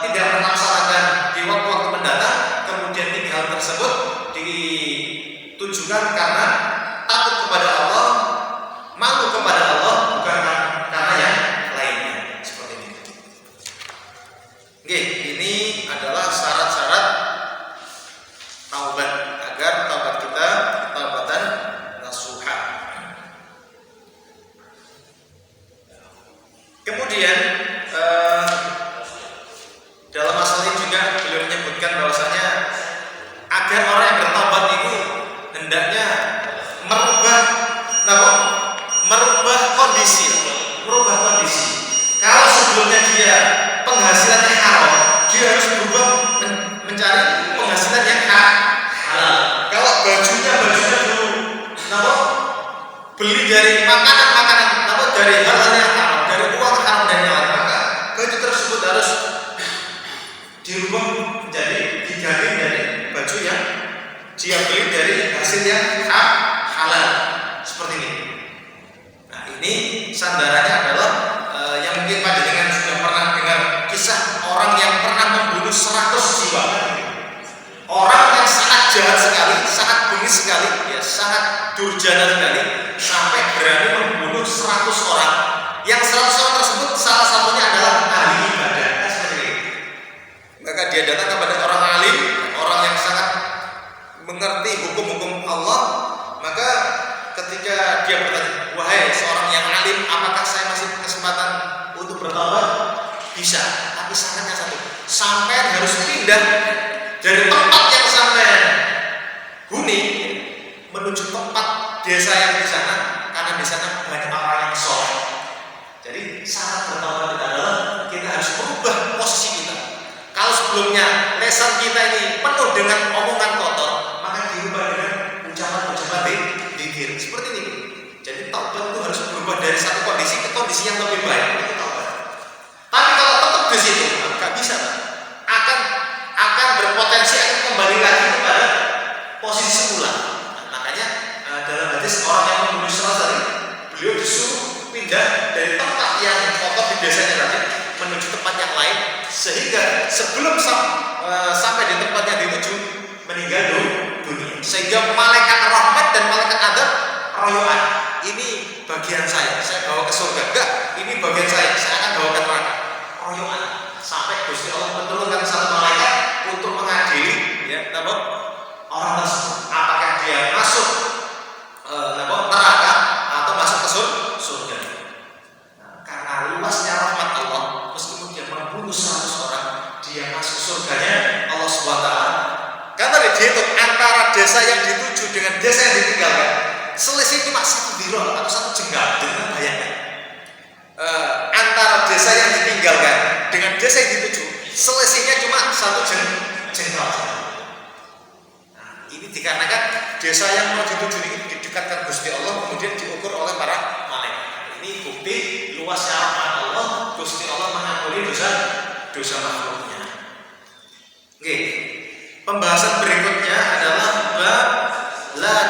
tidak melaksanakan di waktu-waktu mendatang. Kemudian 3 hal tersebut ditujukan karena takut kepada Allah, malu kepada Allah, bukan karena yang lainnya. Seperti ini. Oke, ini adalah syarat-syarat taubat agar taubat kita taubatan nasuha. Kemudian dalam masalah ini juga beliau menyebutkan bahwasanya agar orang yang bertaubat itu hendaknya merubah kondisi. Kalau sebelumnya dia penghasilannya haram, dia harus berubah mencari penghasilan yang halal. Kalau bajunya dulu, beli dari makanan, dari hal-hal yang haram, dari uang haram dan yang lain, maka baju tersebut harus dirubah menjadi diganti dari baju yang dia beli dari hasil yang halal. Seperti ini. Nah, ini sandarannya adalah yang mungkin panjenengan sudah pernah dengar kisah orang yang pernah membunuh 100 jiwa. Orang yang sangat jahat sekali, sangat bengis sekali, ya sangat durjana sekali, sampai berani membunuh 100 orang. Yang 100 orang tersebut salah satunya adalah ahli ibadah. Maka dia datang kepada orang alim, orang yang sangat mengerti hukum-hukum Allah. Maka ketika dia bertanya, wahai seorang yang alim, apakah saya masih berkesempatan untuk bertaubat? Bisa, tapi syaratnya satu, sampai harus pindah dari tempat yang sampai huni menuju tempat desa yang di sana, karena di sana banyak orang yang soleh. Jadi syarat bertaubat kita adalah kita harus merubah posisi kita. Kalau sebelumnya lesan kita ini penuh dengan omongan kotor, maka dirubah dengan ucapan-ucapan dzikir. Seperti ini. Jadi taubat itu harus berubah dari satu kondisi ke kondisi yang lebih baik. Itu taubat. Tapi kalau tetap di situ, nggak bisa, akan berpotensi akan kembali lagi kepada posisi semula. Makanya dalam hadis orang yang membunuh 100 tadi, beliau disuruh pindah dari tempat yang kotor di desanya tadi menuju tempat yang lain, sehingga sebelum sampai di tempat yang dituju meninggal dunia. Sehingga malaikat rahmat dan malaikat adab royoan, ini bagian saya bawa ke surga. Enggak, ini bagian saya akan bawa ke neraka. Royoan, sampai Gusti Allah menurunkan satu malaikat untuk mengadili, ya, orang tersebut, apakah dia masuk neraka atau masuk ke surga. Nah, karena luasnya rahmat Allah, meskipun dia membunuh 100 orang, dia masuk surganya Allah SWT. Kan tadi dihitung antara desa yang dituju dengan desa yang ditinggalkan, selisih cuma 1 dirham atau 1 jengkal. Dengan bayangkan antara desa yang ditinggalkan dengan desa yang dituju, selisihnya cuma 1 jengkal. Nah, ini dikarenakan desa yang mau dituju ini didekatkan ke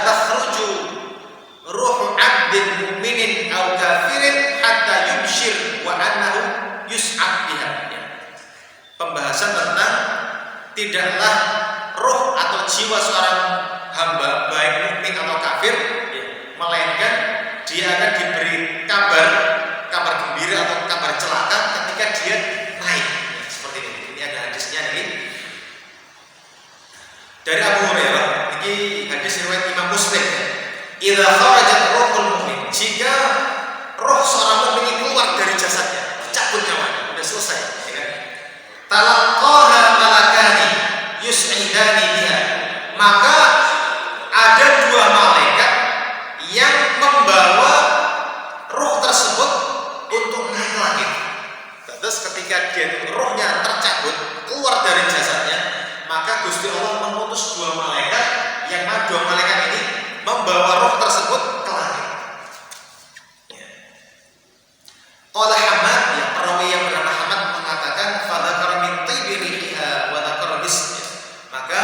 takhruju ruhu 'abdin mu'minin aw kafirin hatta yubshir wa annahu yus'ab biha. Pembahasan tentang tidaklah roh atau jiwa seorang hamba baik mukmin atau kafir melainkan dia akan diberi kabar gembira atau kabar celaka ketika dia naik. Seperti ini. Ini ada hadisnya ini dari Abu Hurairah. Ini hadis riwayat Imam Muslim. Idza kharajat ruhul mu'min, jika roh seorang mukmin keluar dari jasadnya, cabut nyawa, sudah selesai, ya kan? Talaqaha malakani yus'idani biha, maka ada dua malaikat yang membawa roh tersebut untuk naik langit. Terus ketika rohnya tercabut keluar dari jasadnya, maka Gusti Allah mengutus dua malaikat yang dua malaikat ini membawa roh tersebut ke langit. Qala Hamad, yang perawi yang bernama Hamad mengatakan fadzakara min tibi riha wa dzakara bisnya. Maka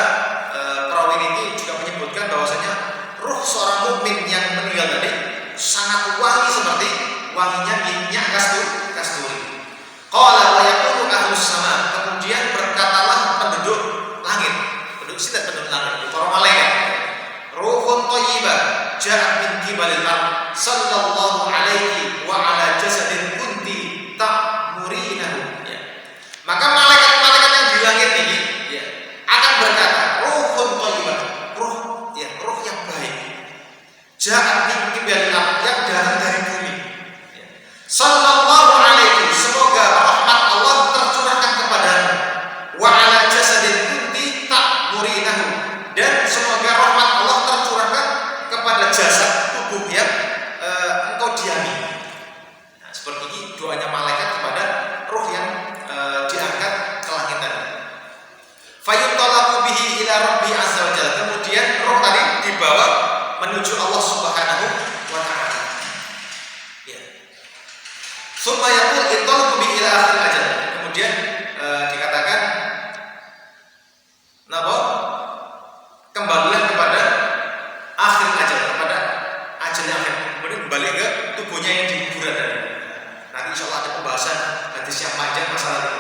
perawi ini juga menyebutkan bahwasanya roh seorang mukmin yang meninggal tadi sangat wangi seperti wanginya minyak kasturi. Qala wa yaqulu ahlus sama, kemudian berkatalah penduduk langit, penduduk langit, para malaikat, ruhun thayyibah ja'at min qibalil ard sallallahu alaihi wa ala jasadin kunti ta'murinahu. Maka malaikat-malaikat yang di langit ini akan berkata, ruhun thayyibah, roh yang baik, ja'at min qibalil ard, yang datang dari bumi, sallallahu alaihi, semoga rahmat Allah tercurahkan kepadamu, wa ala jasadin kunti ta'murinahu, dan semoga rahmat Allah tercurahkan kepada jasad tubuh yang engkau diami. Nah, seperti ini doanya malaikat kepada roh yang diangkat ke langit tadi. Fayuntalaku bihi ila rabbi azza wa jalla, kemudian roh tadi dibawa menuju Allah subhanahu wa ta'ala. Summa yaqul intalaku bihi ila akhir ajal, kemudian dikatakan kembalilah kepada akhir ajal, kepada ajal yang akhir, kemudian kembali ke tubuhnya yang di kuburan tadi. Nanti insyaallah ada pembahasan hadis yang panjang masalah ini.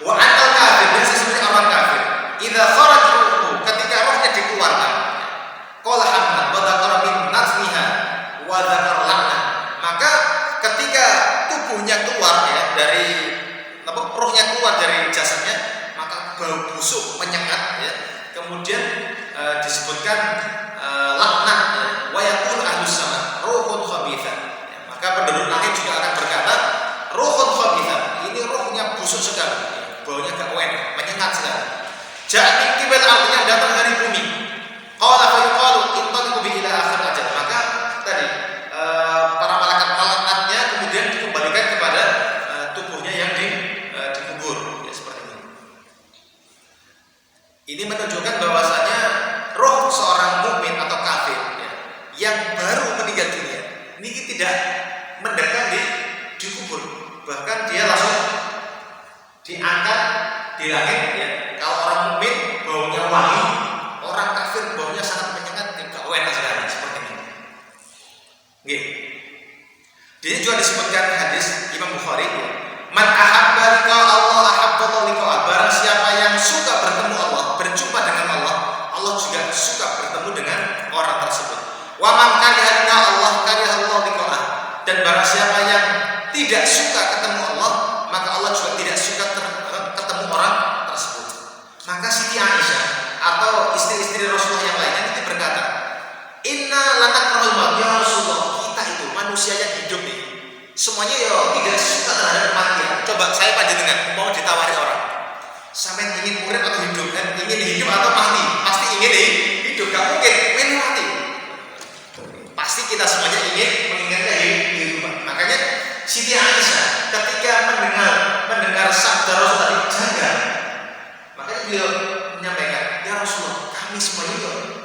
Wa antal kafir, dan sesungguhnya orang kafir, idza kharaja ketika rohnya dikeluarkan, qala Hamad wa dzakara min natmiha wa dzakara la'na, maka ketika tubuhnya keluar dari rohnya keluar dari jasadnya, maka bau busuk menyengat, kemudian disebutkan laknat, wa yaqul ahlus sama ruhun khabithah, maka penduduk langit juga akan berkata ruhun khabithah, ini rohnya busuk sekali, baunya gak enak, menyengat sekali. Ja'at qibal, artinya datang dari bumi. Qala fa yuqalu intaliqu bi ila akhir ajal, maka tadi para malaikat-malaikatnya kemudian dikembalikan kepada tubuhnya yang dikubur, seperti ini. Ini menunjukkan bahwasanya roh seorang mukmin atau kafir yang baru meninggal dunia ini tidak mendekat dikubur, bahkan dia langsung diangkat di langit. Kalau orang mukmin baunya wangi, orang kafir baunya sangat menyengat, tidak enak sekali, seperti ini. Dia juga disebutkan hadis Imam Bukhari, man ahabba liqa Allah ahabba liqa, barang siapa yang suka bertemu Allah, berjumpa dengan Allah, Allah juga suka bertemu dengan orang tersebut. Wa man kariha liqa Allah kariha Allah liqa, dan barang siapa yang tidak suka ketemu Allah, maka Allah juga tidak suka ketemu orang tersebut. Maka Siti Aisyah atau istri-istri Rasulullah yang lainnya itu berkata, inna lanakrahul maut ya Rasulullah, kita itu manusia yang hidup nih, semuanya tidak suka terhadap kematian. Coba saya panjenengan mau ditawari orang, sampai ingin urip atau hidup, kan? Ingin hidup atau mati? Pasti ingin hidup, gak mungkin ingin mati. Pasti kita semuanya menginginkan kehidupan. Makanya Siti Aisyah ketika mendengar sabda Rasul tadi jaga, makanya beliau menyampaikan, ya Rasulullah, kami semuanya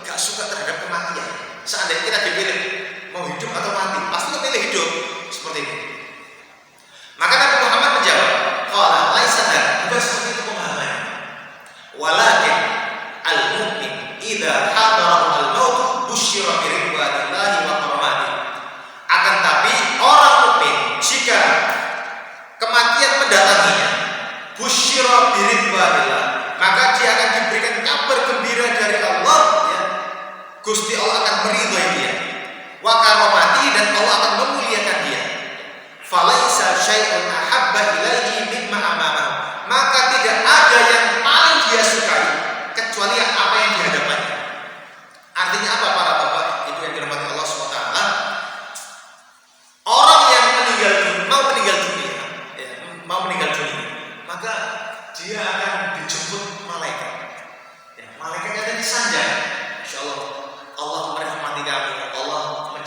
gak suka terhadap kematian. Seandainya kita dipilih mau hidup atau mati, pasti kita pilih hidup, seperti ini. Maka Nabi Muhammad menjawab, qala laisa bukan seperti itu pemahamannya. Walakin al-mu'min idza hadara al-maut busyira bi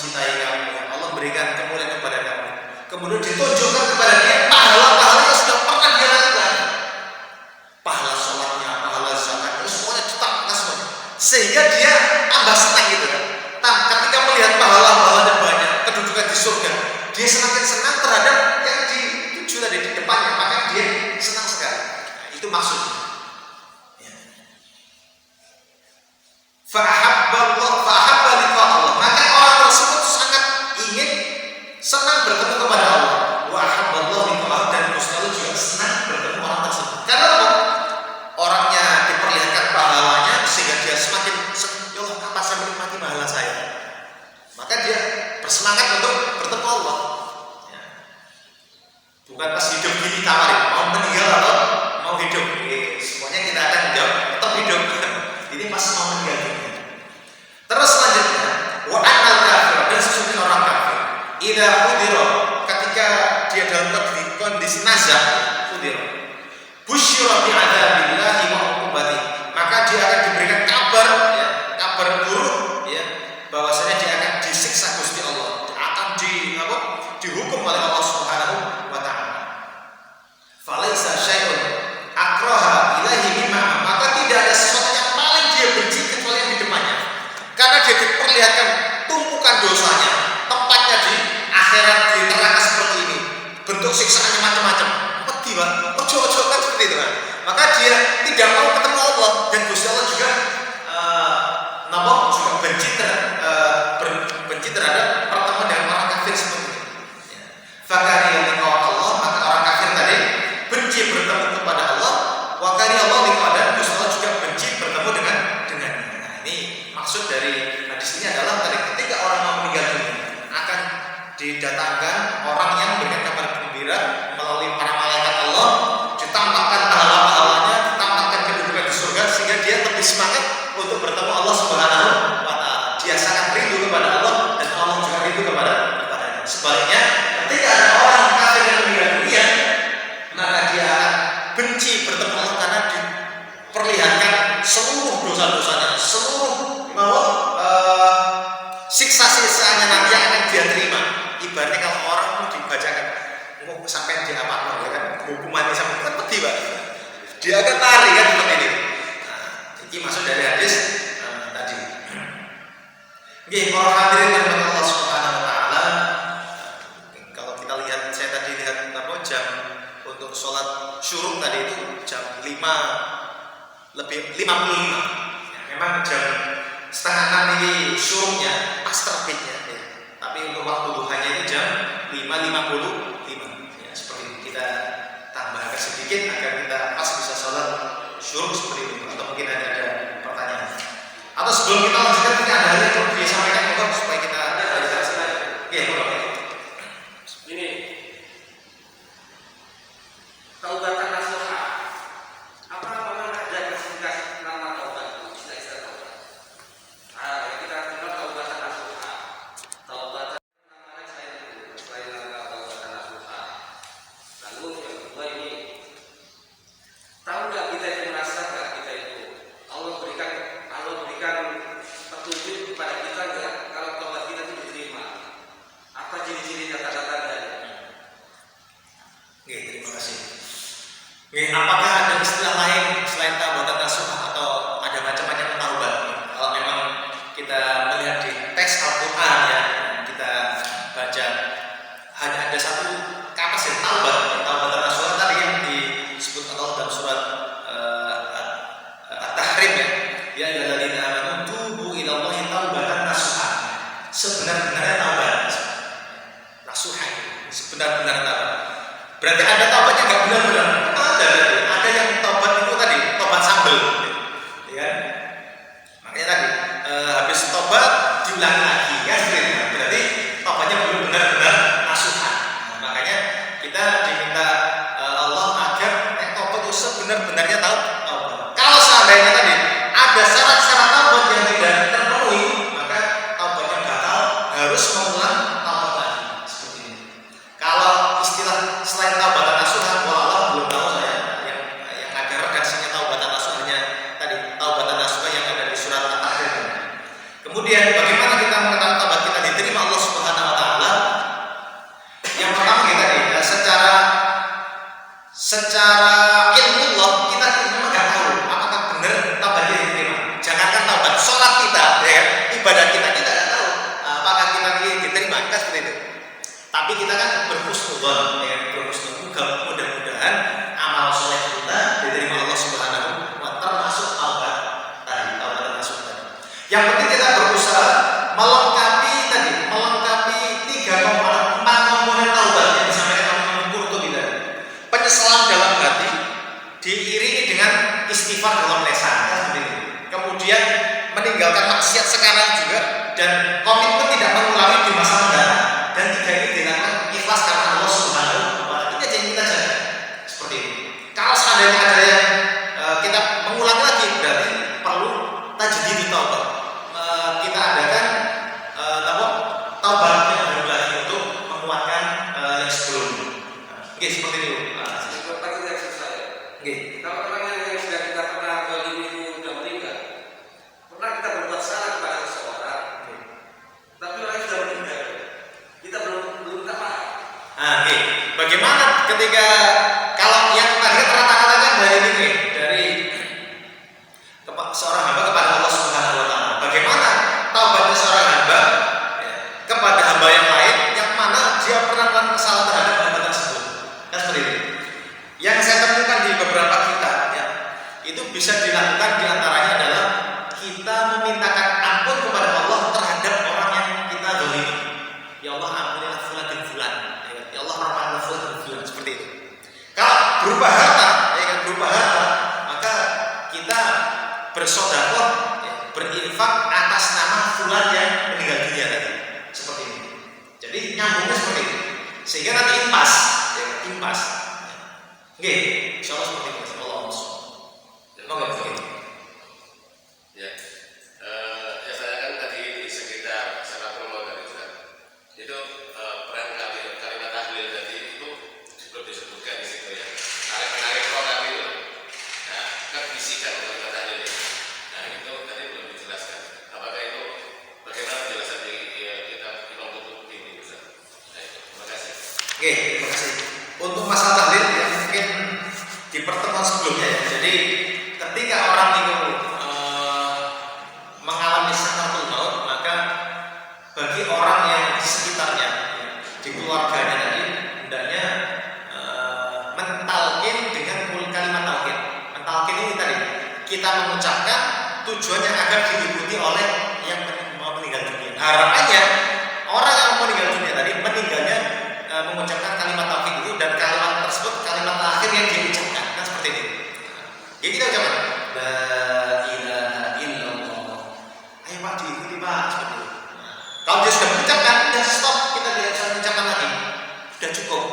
mencintai kamu, Allah berikan kemuliaan kepada kamu. Kemudian ditunjukkan kepada dia pahala-pahala yang sudah pernah dia lakukan. Pahala sholatnya, pahala zakatnya, semuanya ditampakkan semuanya. Sehingga dia tambah senang gitu kan. Ketika melihat pahala-pahalanya banyak, kedudukan di surga, dia semakin senang terhadap yang dituju tadi di depannya, maka dia senang sekali. Nah, itu maksudnya. Fa'ahabba liqa Allah, maka orang tersebut sangat ingin senang bertemu kepada Allah. Wa ahabba Allah liqa'ahu, dan Gusti Allah juga senang bertemu orang tersebut. Karena apa? Orangnya diperlihatkan pahalanya sehingga dia semakin ya Allah, kapan saya menikmati pahala saya? Maka dia bersemangat untuk bertemu Allah. Ya. Bukan pas hidup gini tawarin, mau meninggal atau mau hidup. Semuanya kita akan jawab, tetap hidup. Ini pas mau meninggal. Terus selanjutnya, wa annal kafir, dan sesungguhnya orang kafir, idza hudira, ketika dia dalam kondisi nazar, hudira, busyira bi adzabillahi wa uqubati, maka dia akan diberikan kabar, ya, kabar buruk, ya, bahwasanya dia akan disiksa Gusti Allah, akan dihukum oleh Allah Subhanahu wa taala. Falaisa syai'un akraha ilaihi mimma, maka tidak ada sesuatu yang paling dia benci kecuali yang di depannya. Karena dia diperlihatkan tumpukan dosanya, tempatnya di akhirat, di neraka seperti ini, bentuk siksaannya macam-macam. Pedih Pak, ojo-ojo kan seperti itu kan. Maka dia tidak mau ketemu Allah, dan Gusti Allah juga benci terhadap pertemuan dengan orang kafir seperti itu. Fakari yang liqa Allah, maka orang kafir tadi benci bertemu kepada Allah. Wakari Allah liqa, dan Gusti Allah juga benci bertemu dengan. Nah, ini maksud dari hadis ini adalah tadi ketika orang mau meninggal dunia akan didatangkan orang yang memberikan kabar gembira melalui para malaikat Allah, ditampakkan pahala-pahalanya, ditampakkan kedudukan di surga, sehingga dia lebih semangat untuk bertemu Allah Subhanahu wa taala. Dia sangat rindu kepada Allah, dan Allah juga rindu kepadanya. Sebaliknya, ketika ada orang kafir yang meninggal dunia, maka dia akan benci bertemu Allah karena diperlihatkan seluruh dosa-dosanya, seluruh siksa-siksanya nanti yang akan dia terima. Ibaratnya kalau orang dibacakan sampai dia apa, ya kan, hukumannya sampai kan pedih Pak. Dia akan lari kan seperti ini. Nah, ini maksud dari hadis tadi. Nggih, para hadirin yang Allah Subhanahu wa taala, kalau kita lihat, saya tadi lihat jam untuk sholat syuruk tadi itu jam 5:55. Ya, memang jam 5:30 ini syuruknya pas terbitnya, ya. Tapi untuk waktu duhanya itu jam 5:55. Ya, seperti itu. Kita tambahkan sedikit agar kita pas bisa sholat syuruk seperti itu. Atau mungkin ada pertanyaan. Atau sebelum kita lanjutkan, kita ada hal yang perlu disampaikan supaya kita ya, boleh. Ini taubatan nasuha. Apa namanya ada klasifikasi nama taubat itu? Istilah taubat. Kita kenal taubatan nasuha. Taubatan namanya selain nama taubatan nasuha. Lalu yang kedua ini, tahu nggak kita itu merasa nggak kita itu Allah berikan petunjuk kepada kita nggak kalau taubat kita itu diterima? Apa ciri-ciri kata-katanya? Oke, terima kasih. Oke, apakah ada istilah lain selain taubatan nasuha atau ada macam-macam taubat? Kalau memang kita melihat di teks Al-Quran yang kita baca, hanya ada satu kata sih, taubat. Taubatan nasuha tadi yang disebut Allah dalam surat At-Tahrim, ya. Ya ayyuhalladzina amanu tubu ilallahi taubatan nasuha. Sebenar-benarnya taubat. Nasuha, sebenar-benar taubat. Berarti ada taubat yang nggak benar-benar. Ada yang taubat itu tadi, taubat sambel, ya kan? Makanya tadi habis taubat diulangi lagi, kan? Berarti taubatnya belum benar-benar nasuha. Nah, makanya kita diminta Allah agar taubat itu sebenar-benarnya taubat. Kalau seandainya tadi ada syarat-syarat taubat yang tidak terpenuhi, maka taubatnya batal, harus mengulang taubat lagi. Seperti ini. Kalau istilah selain taubatan nasuha, Allah belum tahu saya yang ada redaksinya taubatan nasuhanya tadi, taubatan nasuha yang ada di surat At-Tahrim. Kemudian bagaimana kita mengetahui taubat kita diterima Allah secara ilmu Allah kita memang nggak tahu apakah benar taubat kita diterima. Jangankan taubat, sholat kita, ya kan, ibadah kita nggak tahu apakah kita diterima, kan seperti itu. Tapi kita kan berhusnudzon, ya, berhusnudzon, mudah-mudahan amal soleh kita diterima Allah Subhanahu wa Ta'ala, termasuk taubat tadi, taubat termasuk tadi. Yang penting kita berusaha melengkapi empat komponen taubat yang disampaikan oleh Imam Qurtubi tadi. Penyesalan dalam hati diiringi dengan istighfar dalam lisan, kan seperti itu. Kemudian meninggalkan maksiat sekarang juga dan komitmen tidak mengulangi di masa mendatang. Dan tiga ini dilakukan ikhlas karena Allah Subhanahu wa Ta'ala. Ini aja yang kita jaga seperti ini. Kalau seandainya ada yang kita mengulangi lagi, berarti perlu tajdid taubat. Kita adakan taubat yang baru lagi untuk menguatkan yang sebelumnya. Oke, seperti itu. Seperti yang saya. Oke. Kalau orang yang sudah kita pernah zalim itu sudah meninggal, pernah kita berbuat salah kepada seseorang, tapi orang yang sudah meninggal, kita belum minta maaf. Oke. Bagaimana ketika kalau yang tadi katakan dari seorang hamba kepada Allah Subhanahu wa Ta'ala. Bagaimana taubatnya seorang hamba kepada hamba yang lain yang mana dia pernah melakukan kesalahan terhadap hamba tersebut. Kan seperti itu. Yang saya temukan di beberapa kitab, ya, itu bisa dilakukan diantaranya adalah kita memintakan ampun kepada Allah terhadap orang yang kita zalimi. Ya Allah, ampunilah fulan bin fulan. Ya Allah, rahmatlah fulan bin fulan, seperti itu. Kalau berupa harta, ya kan, berupa harta, maka kita bersedekah, ya, berinfak atas nama fulan yang meninggal dunia tadi. Seperti ini. Jadi nyambungnya seperti itu. Sehingga nanti impas, ya, impas. Oke, insyaallah seperti itu. Allah Monggo begitu. Ya, ya saya kan tadi di sekitar Salatul Maut tadi Ustaz. Itu peran kalimat tahlil tadi itu belum disebutkan di situ ya. Tarik roh tadi itu. Nah, kan bisikan kalimat tahlil ya. Nah, itu tadi belum dijelaskan. Apakah itu bagaimana penjelasan di kitab Imam Qurtubi ini Ustaz? Nah, itu. Terima kasih. Oke, terima kasih. Untuk masalah tahlil ya mungkin di pertemuan sebelumnya ya. Jadi ketika orang itu mengalami sakaratul maut, maka bagi orang yang di sekitarnya, di keluarganya tadi, hendaknya mentalkin dengan kalimat tauhid. Mentalkin ini tadi kita mengucapkan tujuannya agar diikuti oleh yang mau meninggal dunia. Harapannya orang yang meninggal dunia tadi meninggalnya mengucapkan kalimat tauhid itu, dan kalimat tersebut kalimat terakhir yang dia ucapkan, kan seperti ini. Ya kita ucapkan la ilaha illallah. Ayo Pak diikuti Pak, seperti itu. Kalau dia sudah mengucapkan, sudah stop, kita tidak usah mengucapkan lagi, sudah cukup.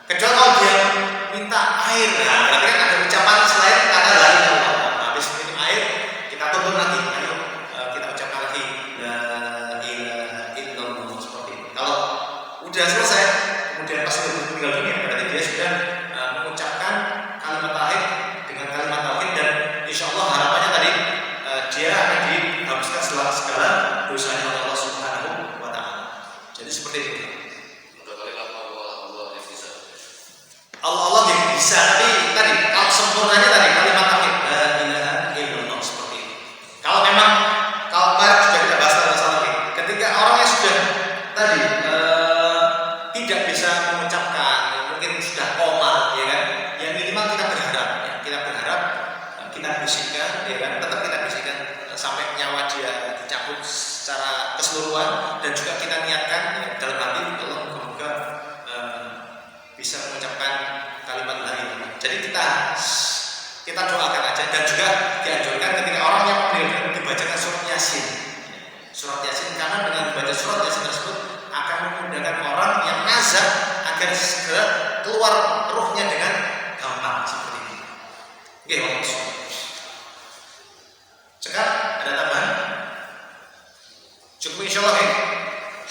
Kecuali kalau dia minta air, berarti kan ada ucapan selain kata la ilaha. Habis minum air, kita tuntun lagi. Ayo kita ucapkan lagi la ilaha illallah, seperti itu. Kalau udah selesai, kemudian pas sudah meninggal dunia, berarti dia sudah mengucapkan kalimat tauhid dengan kalimat tauhid, dan insya Allah harapannya tadi dia akan dihapuskan segala dosanya oleh Allah Subhanahu wa Ta'ala. Jadi seperti itu. Untuk kalimat Allah yang bisa. Allah yang bisa, tapi tadi kalau sempurnanya tadi kalimat tauhid la ilaha illallah, seperti itu. Kalau memang kalau kemarin juga kita bahas masalah ini, ketika orang yang sudah tadi tidak bisa mengucapkan, mungkin sudah koma, ya kan? Yang minimal kita berharap, ya, kita bisikkan, ya kan? Tetap kita bisikkan sampai nyawa dia dicabut secara keseluruhan, dan juga kita niatkan ya, dalam hati Allah moga bisa mengucapkan kalimat la ilaha. Jadi kita doakan aja, dan juga dianjurkan ketika orang yang meninggal dibacakan surat Yasin. Surat Yasin, karena dengan membaca surat Yasin tersebut akan memudahkan orang yang nazar agar segera keluar ruhnya dengan gampang, seperti ini. Oke, langsung. Cekap, ada tambahan? Cukup insyaallah ya.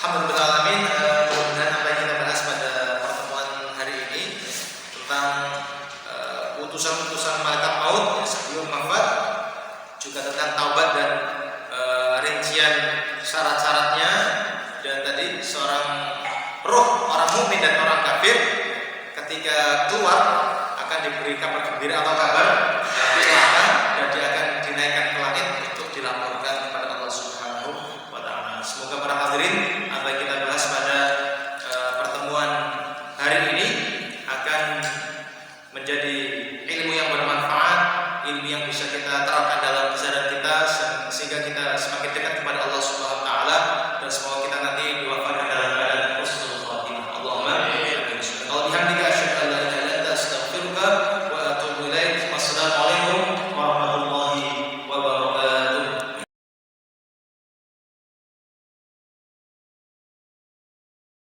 Alhamdulillah alamin. Mudah-mudahan apa yang kita bahas pada pertemuan hari ini tentang putusan-putusan malaikat maut ya, sebelum wafat, juga tentang taubat dan rincian syarat-syaratnya, dan tadi seorang ruh, orang mukmin dan orang kafir ketika keluar akan diberi kabar gembira atau kabar kecelakaan dan dia akan dinaikkan ke langit untuk dilaporkan kepada Allah Subhanahu wa taala. Semoga para hadirin apa yang kita bahas pada pertemuan hari ini akan menjadi ilmu yang bermanfaat, ilmu yang bisa kita terapkan